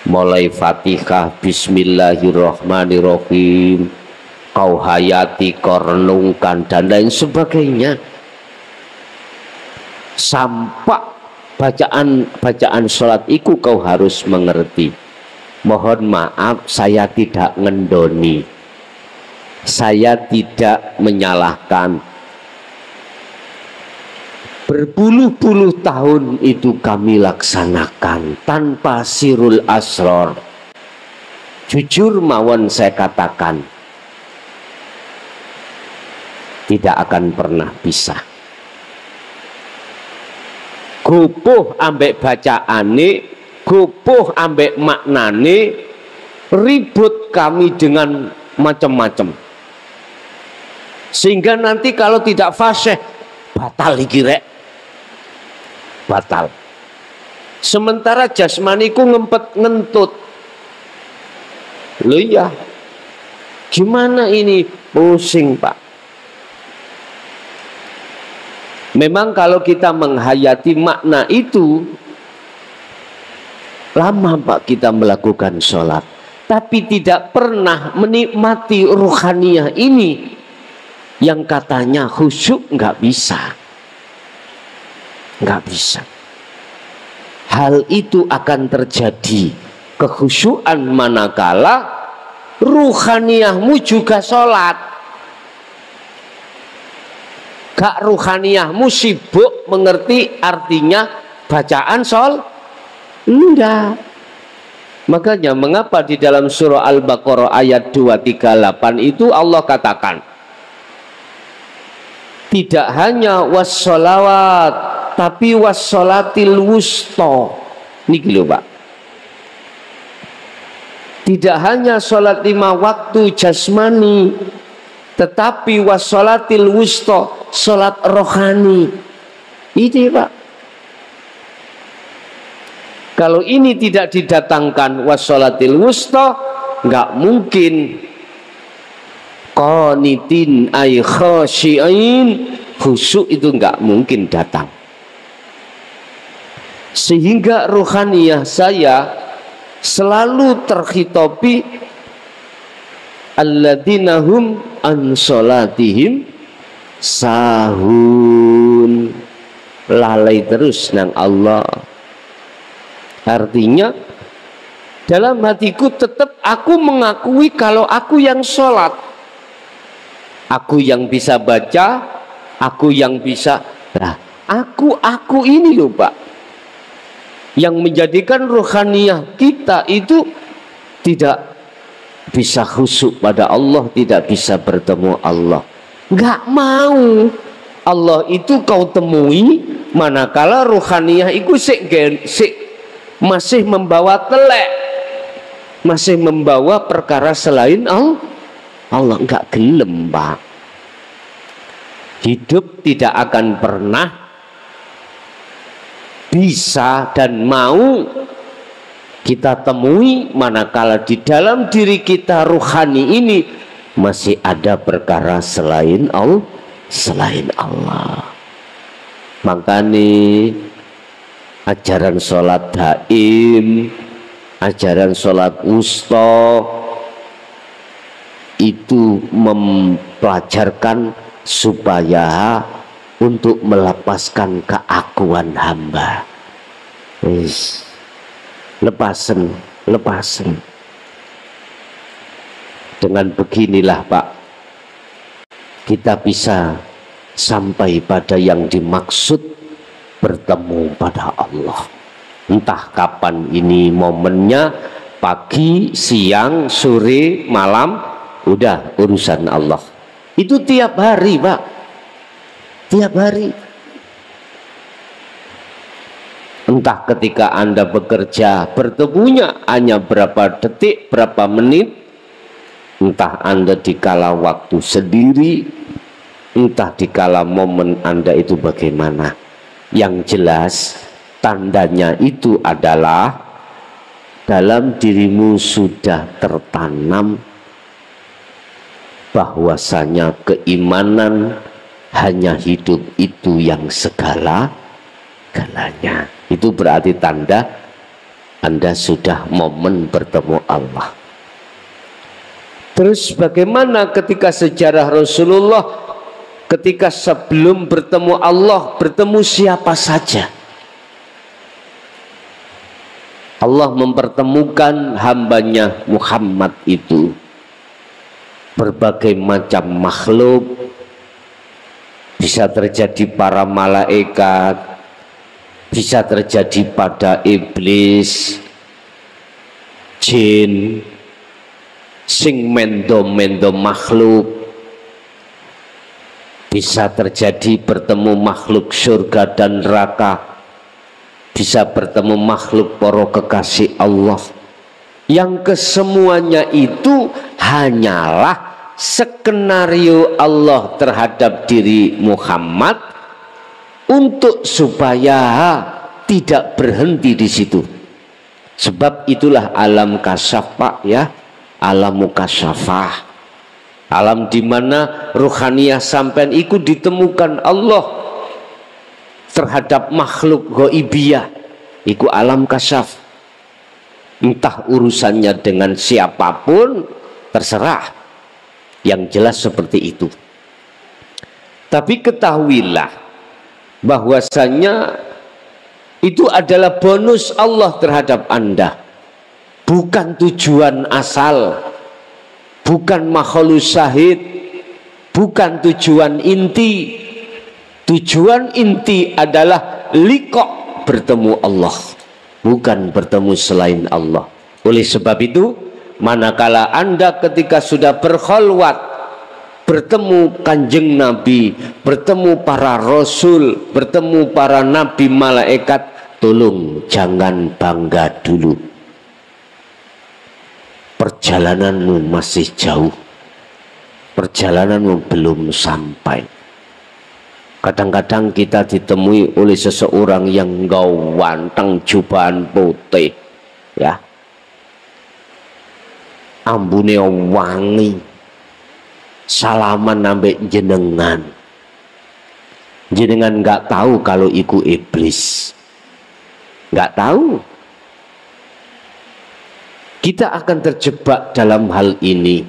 Mulai Fatihah, Bismillahirrahmanirrahim, kau hayati, kau renungkan, dan lain sebagainya. Sampai bacaan sholat itu kau harus mengerti. Mohon maaf, saya tidak ngendoni, saya tidak menyalahkan. Berpuluh-puluh tahun itu kami laksanakan tanpa Sirul Asrar. Jujur mawon saya katakan, tidak akan pernah bisa. Gupuh ambek bacaane, gupuh ambek maknane, ribut kami dengan macam-macam. Sehingga nanti kalau tidak fasih, batal iki rek. batal. Sementara jasmaniku ngempet ngentut. Loh iya, gimana ini? Pusing Pak. Memang kalau kita menghayati makna itu, lama Pak kita melakukan sholat, tapi tidak pernah menikmati ruhaniyah ini. Yang katanya khusyuk, nggak bisa. Nggak bisa. Hal itu akan terjadi kekhusyuan manakala ruhaniyahmu juga sholat. Gak ruhaniyahmu sibuk mengerti artinya bacaan enggak. Makanya mengapa di dalam surah Al-Baqarah ayat 238 itu Allah katakan tidak hanya wassolawat, tapi wassolatil wusta. Niki lho Pak. Tidak hanya sholat 5 waktu jasmani, tetapi wassolatil wusta, sholat rohani. Ini Pak. Kalau ini tidak didatangkan wassolatil wusta, nggak mungkin qanitin ay khasyi'in, khusyuk itu nggak mungkin datang. Sehingga ruhaniyah saya selalu terkhitobi alladzina hum an sholatihim sahun, lalai terus nang Allah. Artinya dalam hatiku tetap aku mengakui kalau aku yang sholat, aku yang bisa baca, aku yang bisa. Nah, aku ini loh Pak, yang menjadikan ruhaniyah kita itu tidak bisa khusyuk pada Allah, tidak bisa bertemu Allah. Nggak mau. Allah itu kau temui manakala ruhaniyah itu masih membawa telek, masih membawa perkara selain Allah. Nggak gelem Pak. Hidup tidak akan pernah bisa dan mau kita temui manakala di dalam diri kita ruhani ini masih ada perkara selain Allah. Makanya ajaran sholat daim, ajaran sholat wusta itu mempelajarkan supaya untuk melepaskan keakuan hamba. Lepasen. Dengan beginilah Pak, kita bisa sampai pada yang dimaksud, bertemu pada Allah. Entah kapan ini momennya, pagi, siang, sore, malam, udah urusan Allah. Itu tiap hari Pak, tiap hari. Entah ketika Anda bekerja, bertemunya hanya berapa detik, berapa menit. Entah Anda dikala waktu sendiri, entah dikala momen Anda itu bagaimana. Yang jelas tandanya itu adalah dalam dirimu sudah tertanam bahwasanya keimanan hanya hidup itu yang segala-galanya. Itu berarti tanda Anda sudah momen bertemu Allah. Terus bagaimana ketika sejarah Rasulullah, ketika sebelum bertemu Allah, bertemu siapa saja? Allah mempertemukan hambanya Muhammad itu berbagai macam makhluk, bisa terjadi para malaikat, bisa terjadi pada iblis, jin, sing mendo-mendo makhluk, bisa terjadi bertemu makhluk surga dan neraka, bisa bertemu makhluk para kekasih Allah, yang kesemuanya itu hanyalah skenario Allah terhadap diri Muhammad untuk supaya tidak berhenti di situ. Sebab itulah alam kasyaf, Pak, ya, alam mukasyafah, alam di mana ruhaniyah sampean iku ditemukan Allah terhadap makhluk ghaibiyah, iku alam kasyaf. Entah urusannya dengan siapapun terserah, yang jelas seperti itu. Tapi ketahuilah bahwasanya itu adalah bonus Allah terhadap Anda, bukan tujuan asal, bukan makhluk syahid, bukan tujuan inti. Tujuan inti adalah liqa, bertemu Allah, bukan bertemu selain Allah. Oleh sebab itu, manakala Anda ketika sudah berkholwat, bertemu kanjeng Nabi, bertemu para rasul, bertemu para nabi malaikat, tolong jangan bangga dulu. Perjalananmu masih jauh, perjalananmu belum sampai. Kadang-kadang kita ditemui oleh seseorang yang gawanteng, jubahan putih, ya, ambune wangi, salaman ambek jenengan, jenengan nggak tahu kalau iku iblis, nggak tahu. Kita akan terjebak dalam hal ini.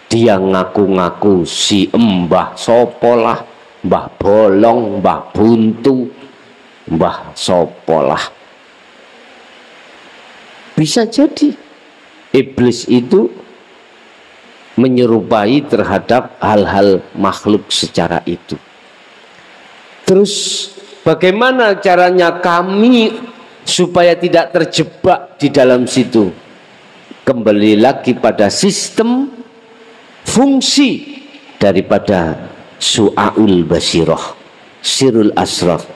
Dia ngaku-ngaku si Mbah Sopolah, Mbah Bolong, Mbah Buntu, Mbah Sopolah. Bisa jadi iblis itu menyerupai terhadap hal-hal makhluk secara itu. Terus bagaimana caranya kami supaya tidak terjebak di dalam situ? Kembali lagi pada sistem fungsi daripada su'aul basirah, sirul asraf.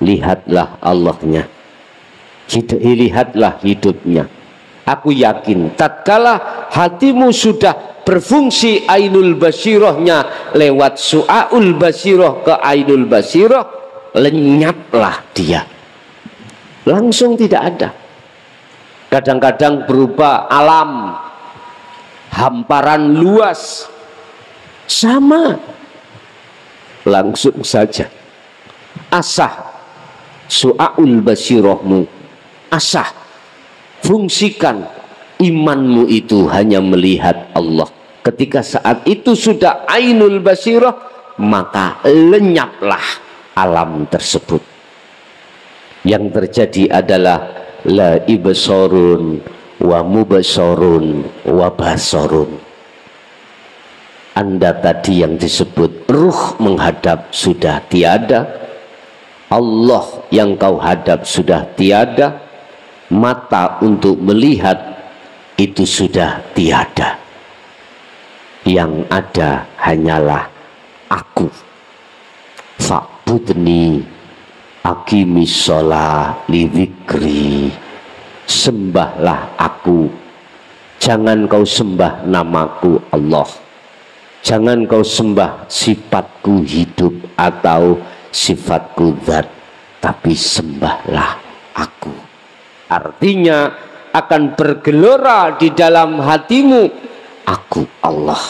Lihatlah Allahnya, lihatlah hidupnya. Aku yakin tatkala hatimu sudah berfungsi ainul basirahnya lewat su'aul basirah ke ainul basirah, lenyaplah dia, langsung tidak ada. Kadang-kadang berupa alam, hamparan luas, sama, langsung saja. Asah su'aul basirahmu, asah, fungsikan imanmu itu hanya melihat Allah. Ketika saat itu sudah ainul basirah, maka lenyaplah alam tersebut. Yang terjadi adalah la ibsorun wa mubsorun wa basarun. Anda tadi yang disebut ruh menghadap sudah tiada, Allah yang kau hadap sudah tiada, mata untuk melihat itu sudah tiada. Yang ada hanyalah aku. Fa'budni aqimis sholah li dzikri. Sembahlah aku, jangan kau sembah namaku Allah, jangan kau sembah sifatku hidup atau sifatku zat, tapi sembahlah aku. Artinya akan bergelora di dalam hatimu, aku Allah,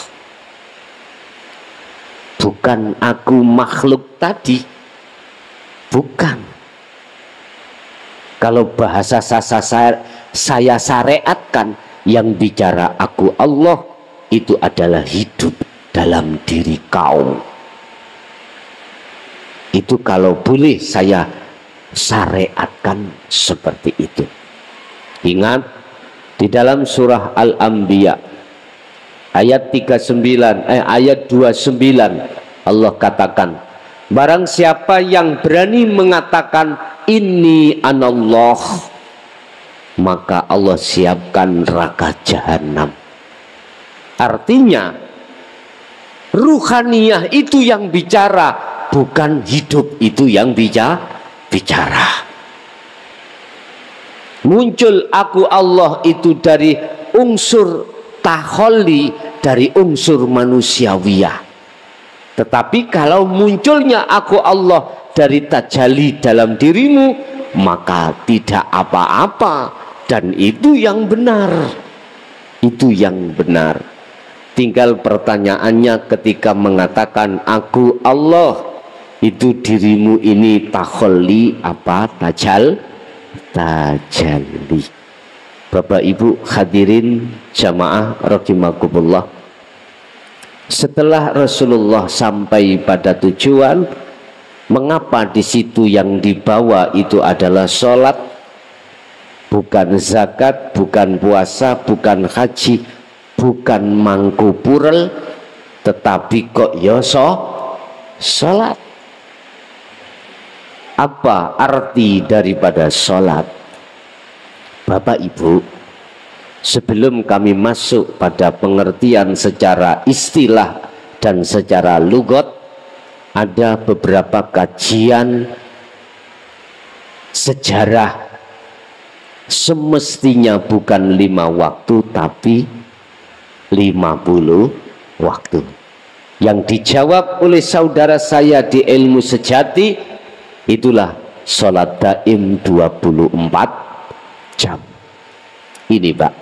bukan aku makhluk tadi, bukan. Kalau bahasa saya syariatkan, yang bicara aku Allah itu adalah hidup dalam diri kau. Itu kalau boleh saya syariatkan seperti itu. Ingat, di dalam surah Al-Anbiya ayat 29 Allah katakan, barang siapa yang berani mengatakan inni anallah, maka Allah siapkan neraka jahanam. Artinya ruhaniyah itu yang bicara, bukan hidup itu yang bicara. Muncul aku Allah itu dari unsur taholli, dari unsur manusiawiyah. Tetapi kalau munculnya aku Allah dari tajalli dalam dirimu, maka tidak apa-apa, dan itu yang benar. Itu yang benar. Tinggal pertanyaannya ketika mengatakan aku Allah, itu dirimu ini takholli apa tajalli. Bapak Ibu hadirin jamaah rahimakumullah, setelah Rasulullah sampai pada tujuan, mengapa di situ yang dibawa itu adalah sholat, bukan zakat, bukan puasa, bukan haji, bukan mangkupurel, tetapi kok ya sholat? Apa arti daripada sholat? Bapak Ibu, sebelum kami masuk pada pengertian secara istilah dan secara lugat, ada beberapa kajian sejarah. Semestinya bukan 5 waktu tapi 50 waktu. Yang dijawab oleh saudara saya di ilmu sejati, itulah sholat daim 24 jam. Ini Pak,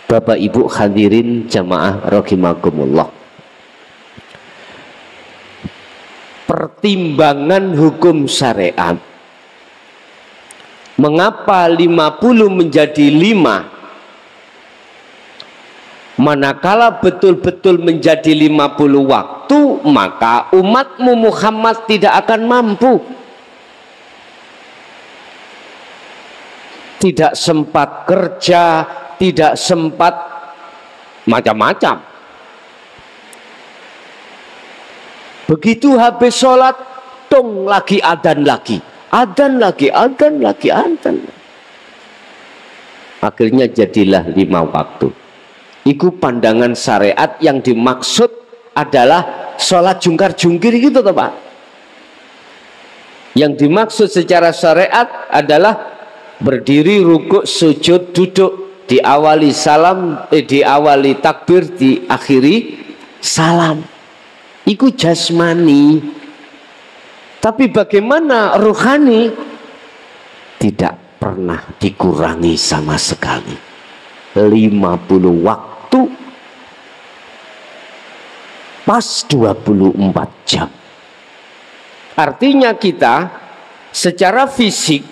Bapak Ibu hadirin jamaah rahimakumullah, pertimbangan hukum syariat. Mengapa 50 menjadi 5? Manakala betul-betul menjadi 50 waktu, maka umatmu Muhammad tidak akan mampu. Tidak sempat kerja, tidak sempat macam-macam. Begitu habis sholat, dong lagi adzan lagi. Adzan lagi. Akhirnya jadilah 5 waktu. Itu pandangan syariat, yang dimaksud adalah sholat jungkar-jungkir gitu toh Pak. Yang dimaksud secara syariat adalah berdiri, rukuk, sujud, duduk, diawali salam, diawali takbir, diakhiri salam. Itu jasmani. Tapi bagaimana ruhani? Tidak pernah dikurangi sama sekali. 50 waktu pas 24 jam. Artinya kita secara fisik,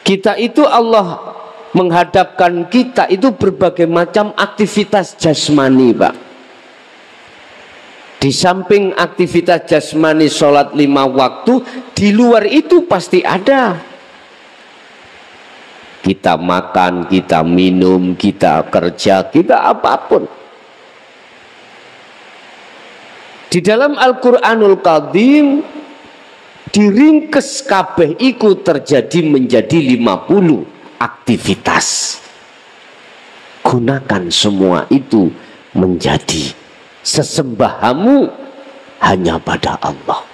kita itu Allah menghadapkan kita itu berbagai macam aktivitas jasmani Pak. Di samping aktivitas jasmani sholat 5 waktu, di luar itu pasti ada. Kita makan, kita minum, kita kerja, kita apapun. Di dalam Al-Quranul Karim diringkes kabeh iku terjadi menjadi 50 aktivitas. Gunakan semua itu menjadi sesembahamu hanya pada Allah.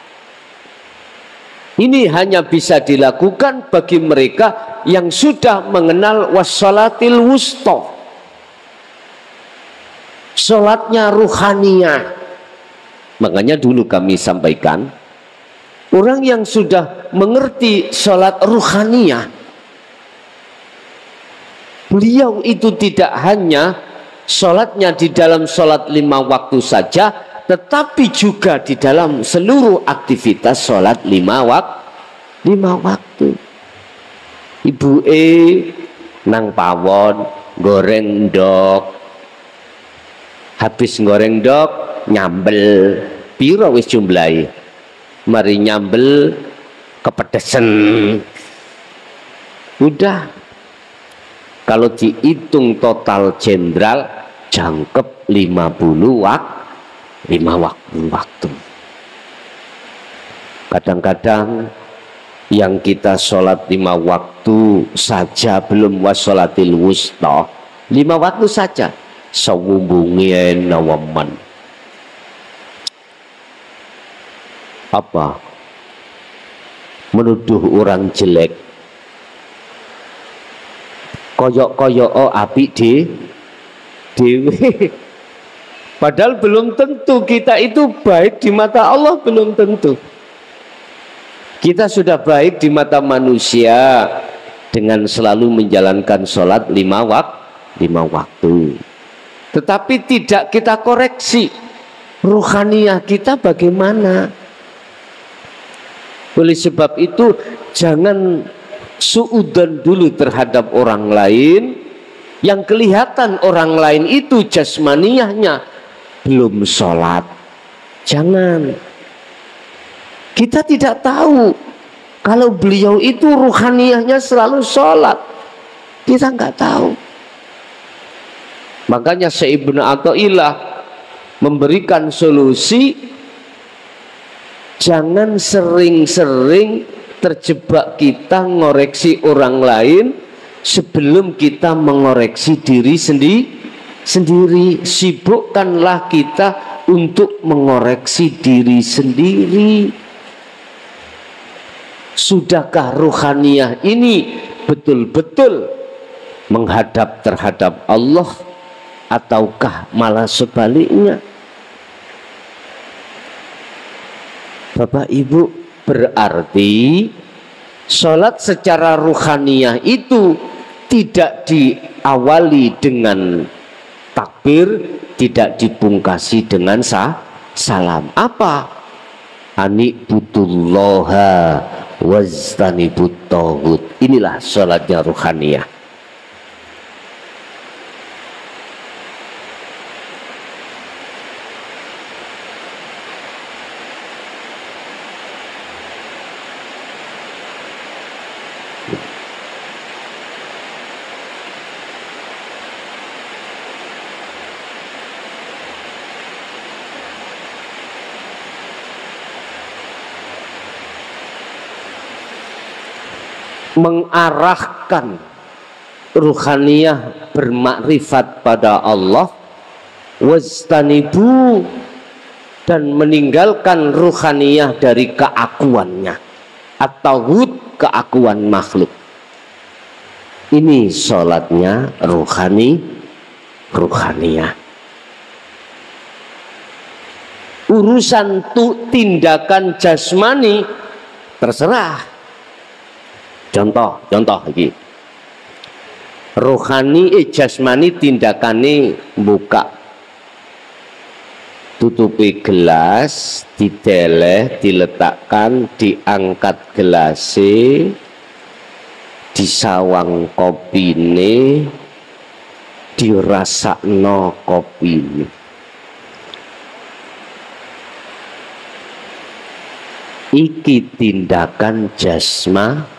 Ini hanya bisa dilakukan bagi mereka yang sudah mengenal wassalatil wusta, sholatnya ruhaniyah. Makanya dulu kami sampaikan, orang yang sudah mengerti sholat ruhaniyah, beliau itu tidak hanya sholatnya di dalam sholat 5 waktu saja, tetapi juga di dalam seluruh aktivitas sholat 5 waktu. Ibu nang pawon goreng ndok, habis goreng ndok nyambel piro wis jumlahi, mari nyambel kepedesen. Udah, kalau dihitung total jenderal jangkep 50 waktu. Kadang-kadang yang kita sholat 5 waktu saja belum wassolatil wusta, 5 waktu saja sewumbungin nawaman. Apa? Menuduh orang jelek, koyok-koyok api dewe. Padahal belum tentu kita itu baik di mata Allah, belum tentu. Kita sudah baik di mata manusia dengan selalu menjalankan sholat 5 waktu. Tetapi tidak kita koreksi ruhaniyah kita bagaimana. Oleh sebab itu jangan suudzon dulu terhadap orang lain yang kelihatan orang lain itu jasmaniyahnya belum sholat. Jangan. Kita tidak tahu kalau beliau itu ruhaniyahnya selalu sholat. Kita nggak tahu. Makanya Syekh Ibnu Athaillah memberikan solusi, jangan sering-sering terjebak kita ngoreksi orang lain sebelum kita mengoreksi diri sendiri. Sibukkanlah kita untuk mengoreksi diri sendiri. Sudahkah ruhaniyah ini betul-betul menghadap terhadap Allah, ataukah malah sebaliknya? Bapak Ibu, berarti sholat secara ruhaniyah itu tidak diawali dengan takbir, tidak dipungkasi dengan salam. Apa? Ani'budullaha wajtanibut taghut. Inilah sholatnya ruhaniyah. Mengarahkan ruhaniyah bermakrifat pada Allah, wastanibu, dan meninggalkan ruhaniyah dari keakuannya atau keakuan makhluk. Ini sholatnya ruhaniyah. Urusan tindakan jasmani terserah. Contoh lagi, rohani jasmani tindakane buka tutupi gelas, dideleh, diletakkan, diangkat gelase, disawang kopine, dirasakno kopine. Iki tindakan jasmani.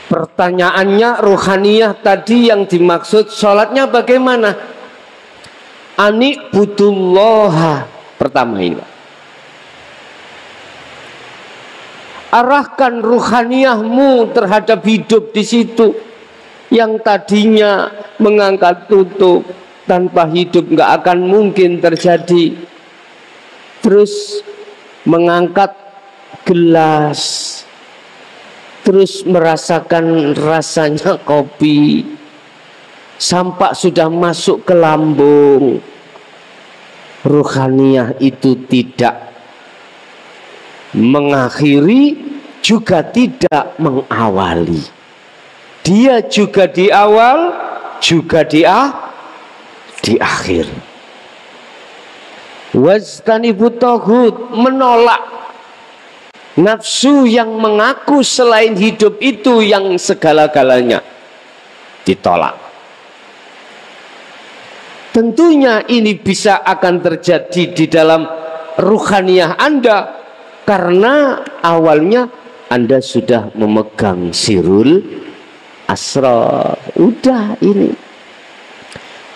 Pertanyaannya, ruhaniyah tadi yang dimaksud sholatnya bagaimana? Ani'budullaha. Pertama ini, arahkan ruhaniyahmu terhadap hidup di situ. Yang tadinya mengangkat tutup, tanpa hidup nggak akan mungkin terjadi. Terus mengangkat gelas, terus merasakan rasanya kopi, sampai sudah masuk ke lambung. Ruhaniyah itu tidak mengakhiri, juga tidak mengawali. Dia juga di awal, juga di akhir. Wajtanibut taghut, menolak nafsu yang mengaku selain hidup itu yang segala-galanya, ditolak. Tentunya ini bisa akan terjadi di dalam ruhaniyah Anda karena awalnya Anda sudah memegang sirul asrar. Udah ini.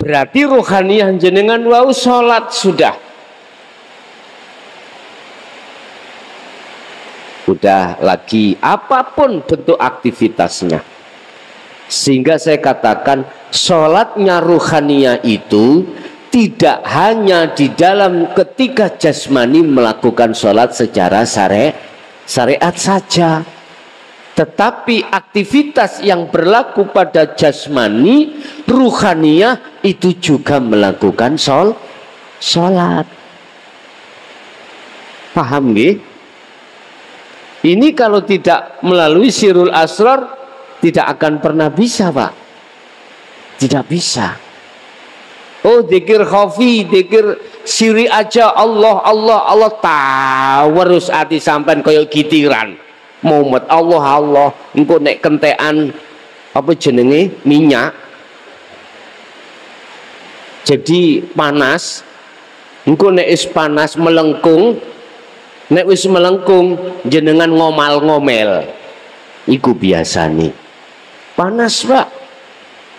Berarti ruhaniyah jenengan wau sholat sudah. Udah lagi apapun bentuk aktivitasnya. Sehingga saya katakan sholatnya ruhaniyah itu tidak hanya di dalam ketika jasmani melakukan sholat secara syariat saja, tetapi aktivitas yang berlaku pada jasmani ruhaniyah itu juga melakukan sholat. Paham nggih? Ini kalau tidak melalui sirul asrar tidak akan pernah bisa, Pak. Tidak bisa. Oh, dzikir khafi, dzikir siri aja, Allah Allah Allah, tawarus ati sampean kaya gitiran. Muhammad Allah Allah, engko nek kentekan apa jenenge minyak jadi panas, engko nek is panas melengkung, nek wis melengkung jenengan ngomal-ngomel, iku biasane panas, Pak.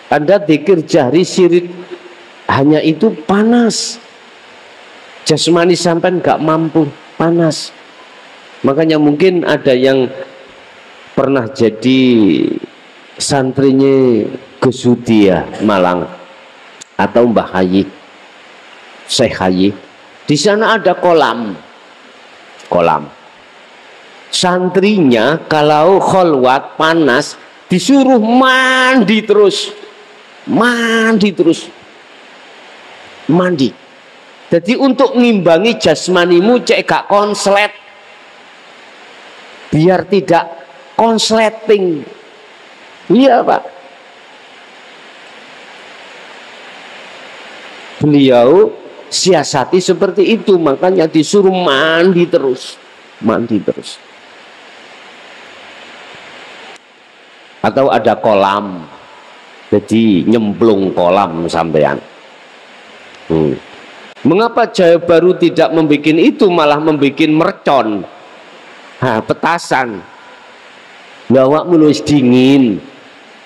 Anda dzikir jahri sirik hanya itu panas, jasmani sampean gak mampu, panas. Makanya mungkin ada yang pernah jadi santrinya Gus Hudia Malang atau Mbah Hayi, Syekh Hayi. Di sana ada kolam. Santrinya kalau kholwat panas disuruh mandi terus. Jadi untuk ngimbangi jasmanimu cek gak konslet, biar tidak konsleting. Iya, Pak. Beliau siasati seperti itu, makanya disuruh mandi terus. Atau ada kolam, jadi nyemplung kolam sampean. Mengapa Jaya Baru tidak membuat itu, malah membuat mercon, petasan? Bawa mulus dingin,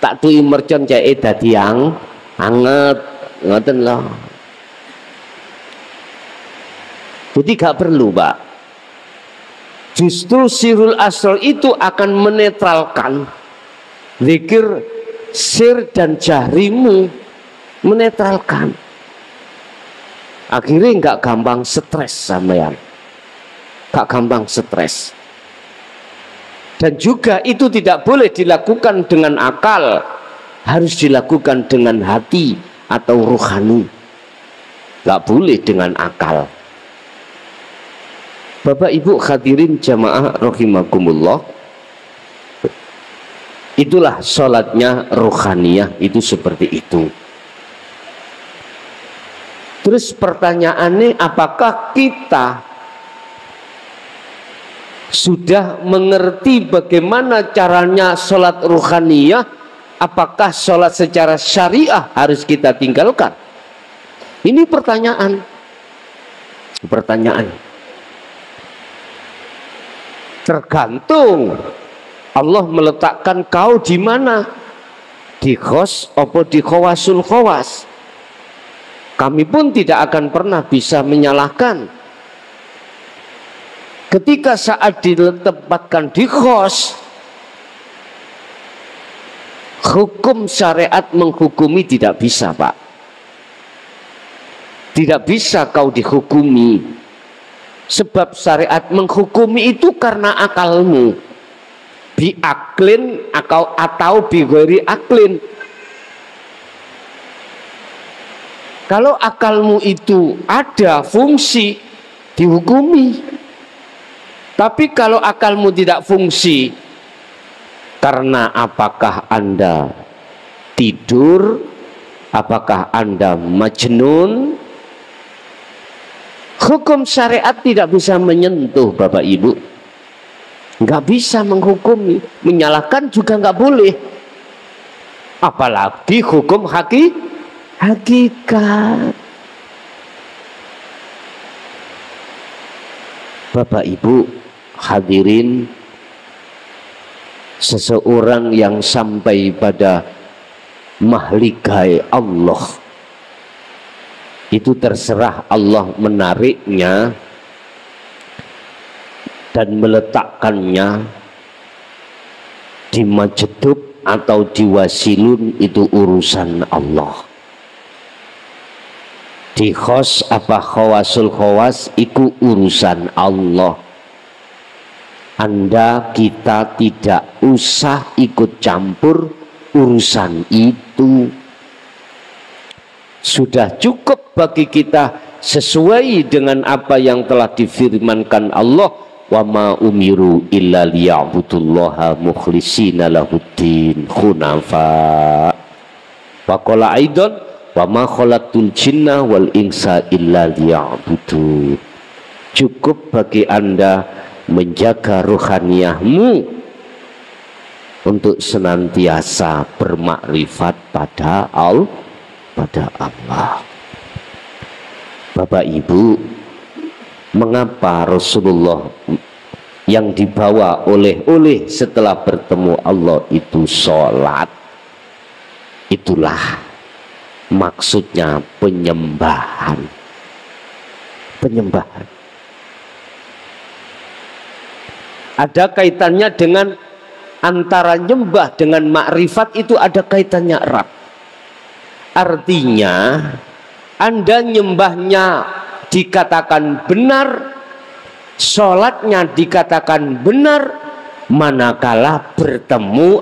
tak tui mercon jae dadi anget, ngoten loh. Jadi gak perlu, Pak. Justru sirul asrar itu akan menetralkan zikir sir dan jahrimu, menetralkan. Akhirnya nggak gampang stres sampean, nggak gampang stres. Dan juga itu tidak boleh dilakukan dengan akal, harus dilakukan dengan hati atau rohani. Nggak boleh dengan akal. Bapak Ibu hadirin jamaah rahimakumullah, itulah sholatnya rohaniyah, itu seperti itu. Terus pertanyaannya, apakah kita sudah mengerti bagaimana caranya sholat rohaniyah? Apakah sholat secara syariah harus kita tinggalkan? Ini pertanyaan. Tergantung Allah meletakkan kau di mana, di khos atau di khawasul khawas. Kami pun tidak akan pernah bisa menyalahkan. Ketika saat ditempatkan di khos, hukum syariat menghukumi tidak bisa, Pak. Tidak bisa kau dihukumi, sebab syariat menghukumi itu karena akalmu, biaklin atau bighairi aklin. Kalau akalmu itu ada fungsi, dihukumi. Tapi kalau akalmu tidak fungsi, karena apakah Anda tidur, apakah Anda majnun, hukum syariat tidak bisa menyentuh, Bapak Ibu. Nggak bisa menghukumi, menyalahkan juga nggak boleh. Apalagi hukum hakikat. Bapak Ibu hadirin, seseorang yang sampai pada mahligai Allah itu terserah Allah menariknya dan meletakkannya di majdub atau di wasilun, itu urusan Allah. Di khos apa khawasul khawas, itu urusan Allah. Anda, kita tidak usah ikut campur urusan itu. Sudah cukup bagi kita sesuai dengan apa yang telah difirmankan Allah, wa ma umiru illa liya'budullaha mukhlishina lahuddin hunafa. Wa qala aidan wa ma khalaqtul jinna wal insa illa liya'budun. Cukup bagi Anda menjaga rohaniyahmu untuk senantiasa bermakrifat pada Allah. Bapak Ibu, mengapa Rasulullah yang dibawa oleh setelah bertemu Allah itu sholat? Itulah maksudnya penyembahan. Penyembahan. Ada kaitannya dengan antara nyembah dengan makrifat, itu ada kaitannya erat. Artinya Anda nyembahnya dikatakan benar, sholatnya dikatakan benar, manakala bertemu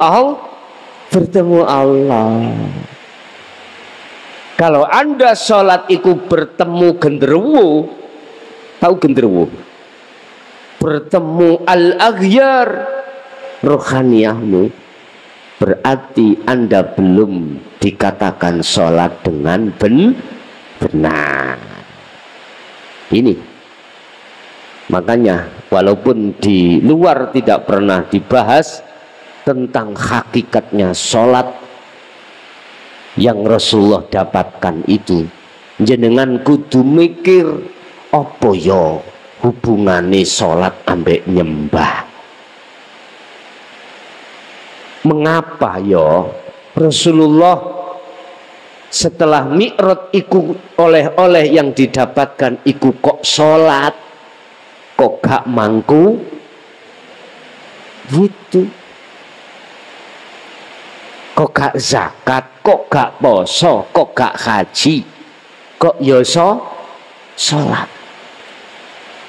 Allah. Kalau Anda sholat itu bertemu genderuwo, tahu genderuwo? Bertemu al-aghyar, rohaniyahmu, berarti Anda belum dikatakan sholat dengan benar. Ini makanya walaupun di luar tidak pernah dibahas tentang hakikatnya sholat yang Rasulullah dapatkan itu, jenengan kudu mikir apa ya hubungane sholat ambek nyembah. Mengapa ya Rasulullah setelah mi'raj iku oleh-oleh yang didapatkan iku kok sholat, kok gak mangku gitu, kok gak zakat, kok gak poso, kok gak haji, kok ya sholat.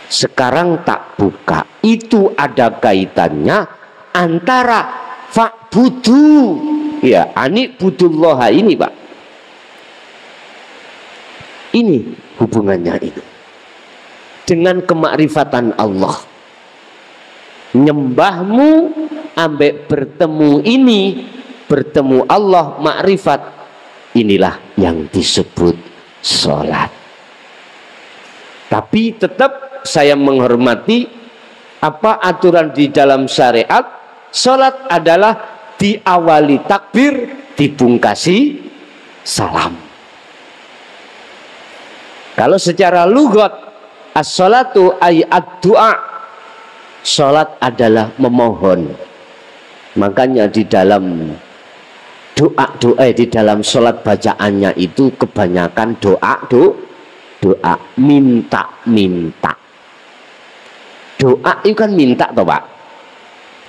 Sekarang tak buka, itu ada kaitannya antara fa'budu, ya, ani'budullah ini Pak. Ini hubungannya itu dengan kemakrifatan Allah. Nyembahmu ambek bertemu ini, bertemu Allah, makrifat, inilah yang disebut sholat. Tapi tetap saya menghormati apa aturan di dalam syariat. Sholat adalah diawali takbir, dipungkasi salam. Kalau secara lughat, as-sholatu ay ad-du'a, sholat adalah memohon. Makanya di dalam doa di dalam sholat bacaannya itu kebanyakan doa minta. Doa itu kan minta toh Pak,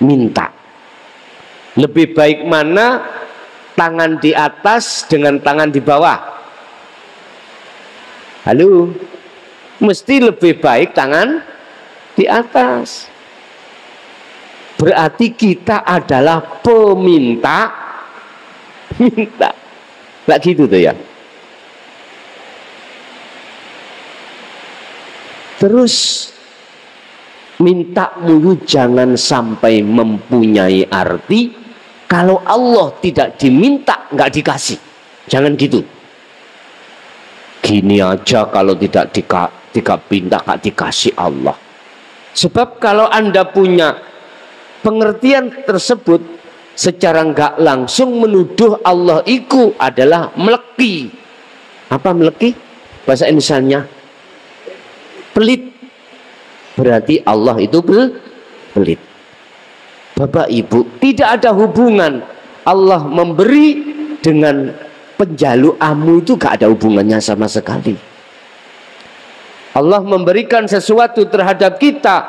minta. Lebih baik mana tangan di atas dengan tangan di bawah? Halo, mesti lebih baik tangan di atas. Berarti kita adalah peminta, minta. Nggak gitu tuh ya. Terus mintamu jangan sampai mempunyai arti kalau Allah tidak diminta nggak dikasih. Jangan gitu. Gini aja kalau tidak pinta gak dikasih Allah. Sebab kalau Anda punya pengertian tersebut, secara nggak langsung menuduh Allah itu adalah meleki. Apa meleki? Bahasa Indonesianya pelit. Berarti Allah itu pelit. Bapak Ibu, tidak ada hubungan Allah memberi dengan penjaluanmu, itu gak ada hubungannya sama sekali. Allah memberikan sesuatu terhadap kita,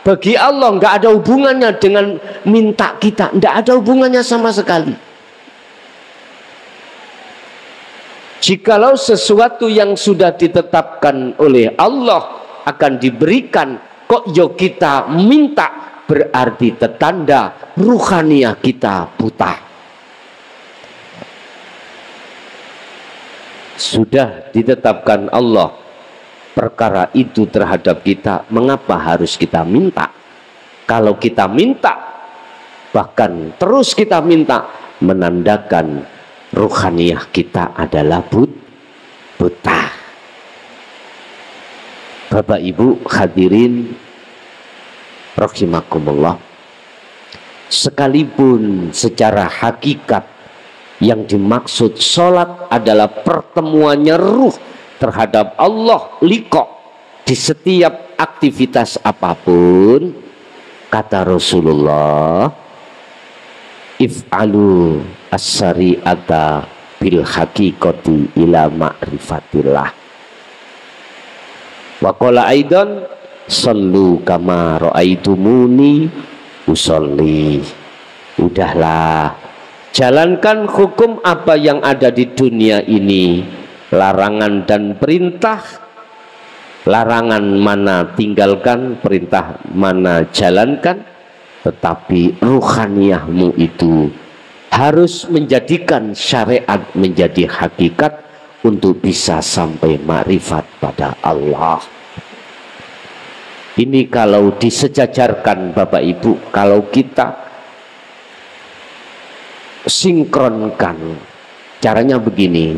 bagi Allah gak ada hubungannya dengan minta kita, gak ada hubungannya sama sekali. Jikalau sesuatu yang sudah ditetapkan oleh Allah akan diberikan, kok yo kita minta, berarti tetanda ruhaniyah kita buta. Sudah ditetapkan Allah perkara itu terhadap kita, mengapa harus kita minta? Kalau kita minta, bahkan terus kita minta, menandakan ruhaniyah kita adalah buta. Bapak Ibu hadirin rahimakumullah, sekalipun secara hakikat yang dimaksud sholat adalah pertemuannya ruh terhadap Allah, liqa di setiap aktivitas apapun, kata Rasulullah, if'alu as-sari'ata bil haqiqati ila ma'rifatillah. Wa qala aidan sallu kama ra'aitumuni usolli. Udahlah, jalankan hukum apa yang ada di dunia ini, larangan dan perintah. Larangan mana tinggalkan, perintah mana jalankan. Tetapi ruhaniyahmu itu harus menjadikan syariat menjadi hakikat untuk bisa sampai makrifat pada Allah. Ini kalau disejajarkan Bapak Ibu, kalau kita sinkronkan, caranya begini.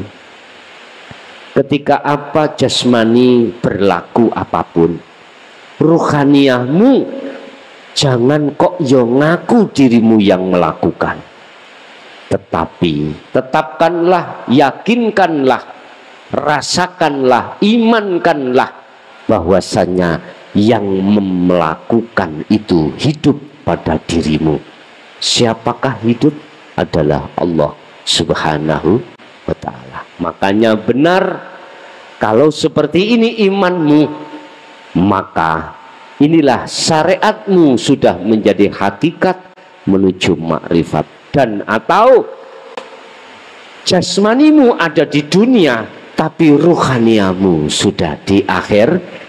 Ketika apa jasmani berlaku apapun, ruhaniyahmu jangan kok yo ngaku dirimu yang melakukan, tetapi tetapkanlah, yakinkanlah, rasakanlah, imankanlah bahwasanya yang melakukan itu hidup pada dirimu. Siapakah hidup? Adalah Allah Subhanahu wa ta'ala. Makanya benar, kalau seperti ini imanmu, maka inilah syariatmu sudah menjadi hakikat menuju makrifat. Dan atau jasmanimu ada di dunia, tapi ruhaniamu sudah di akhirat.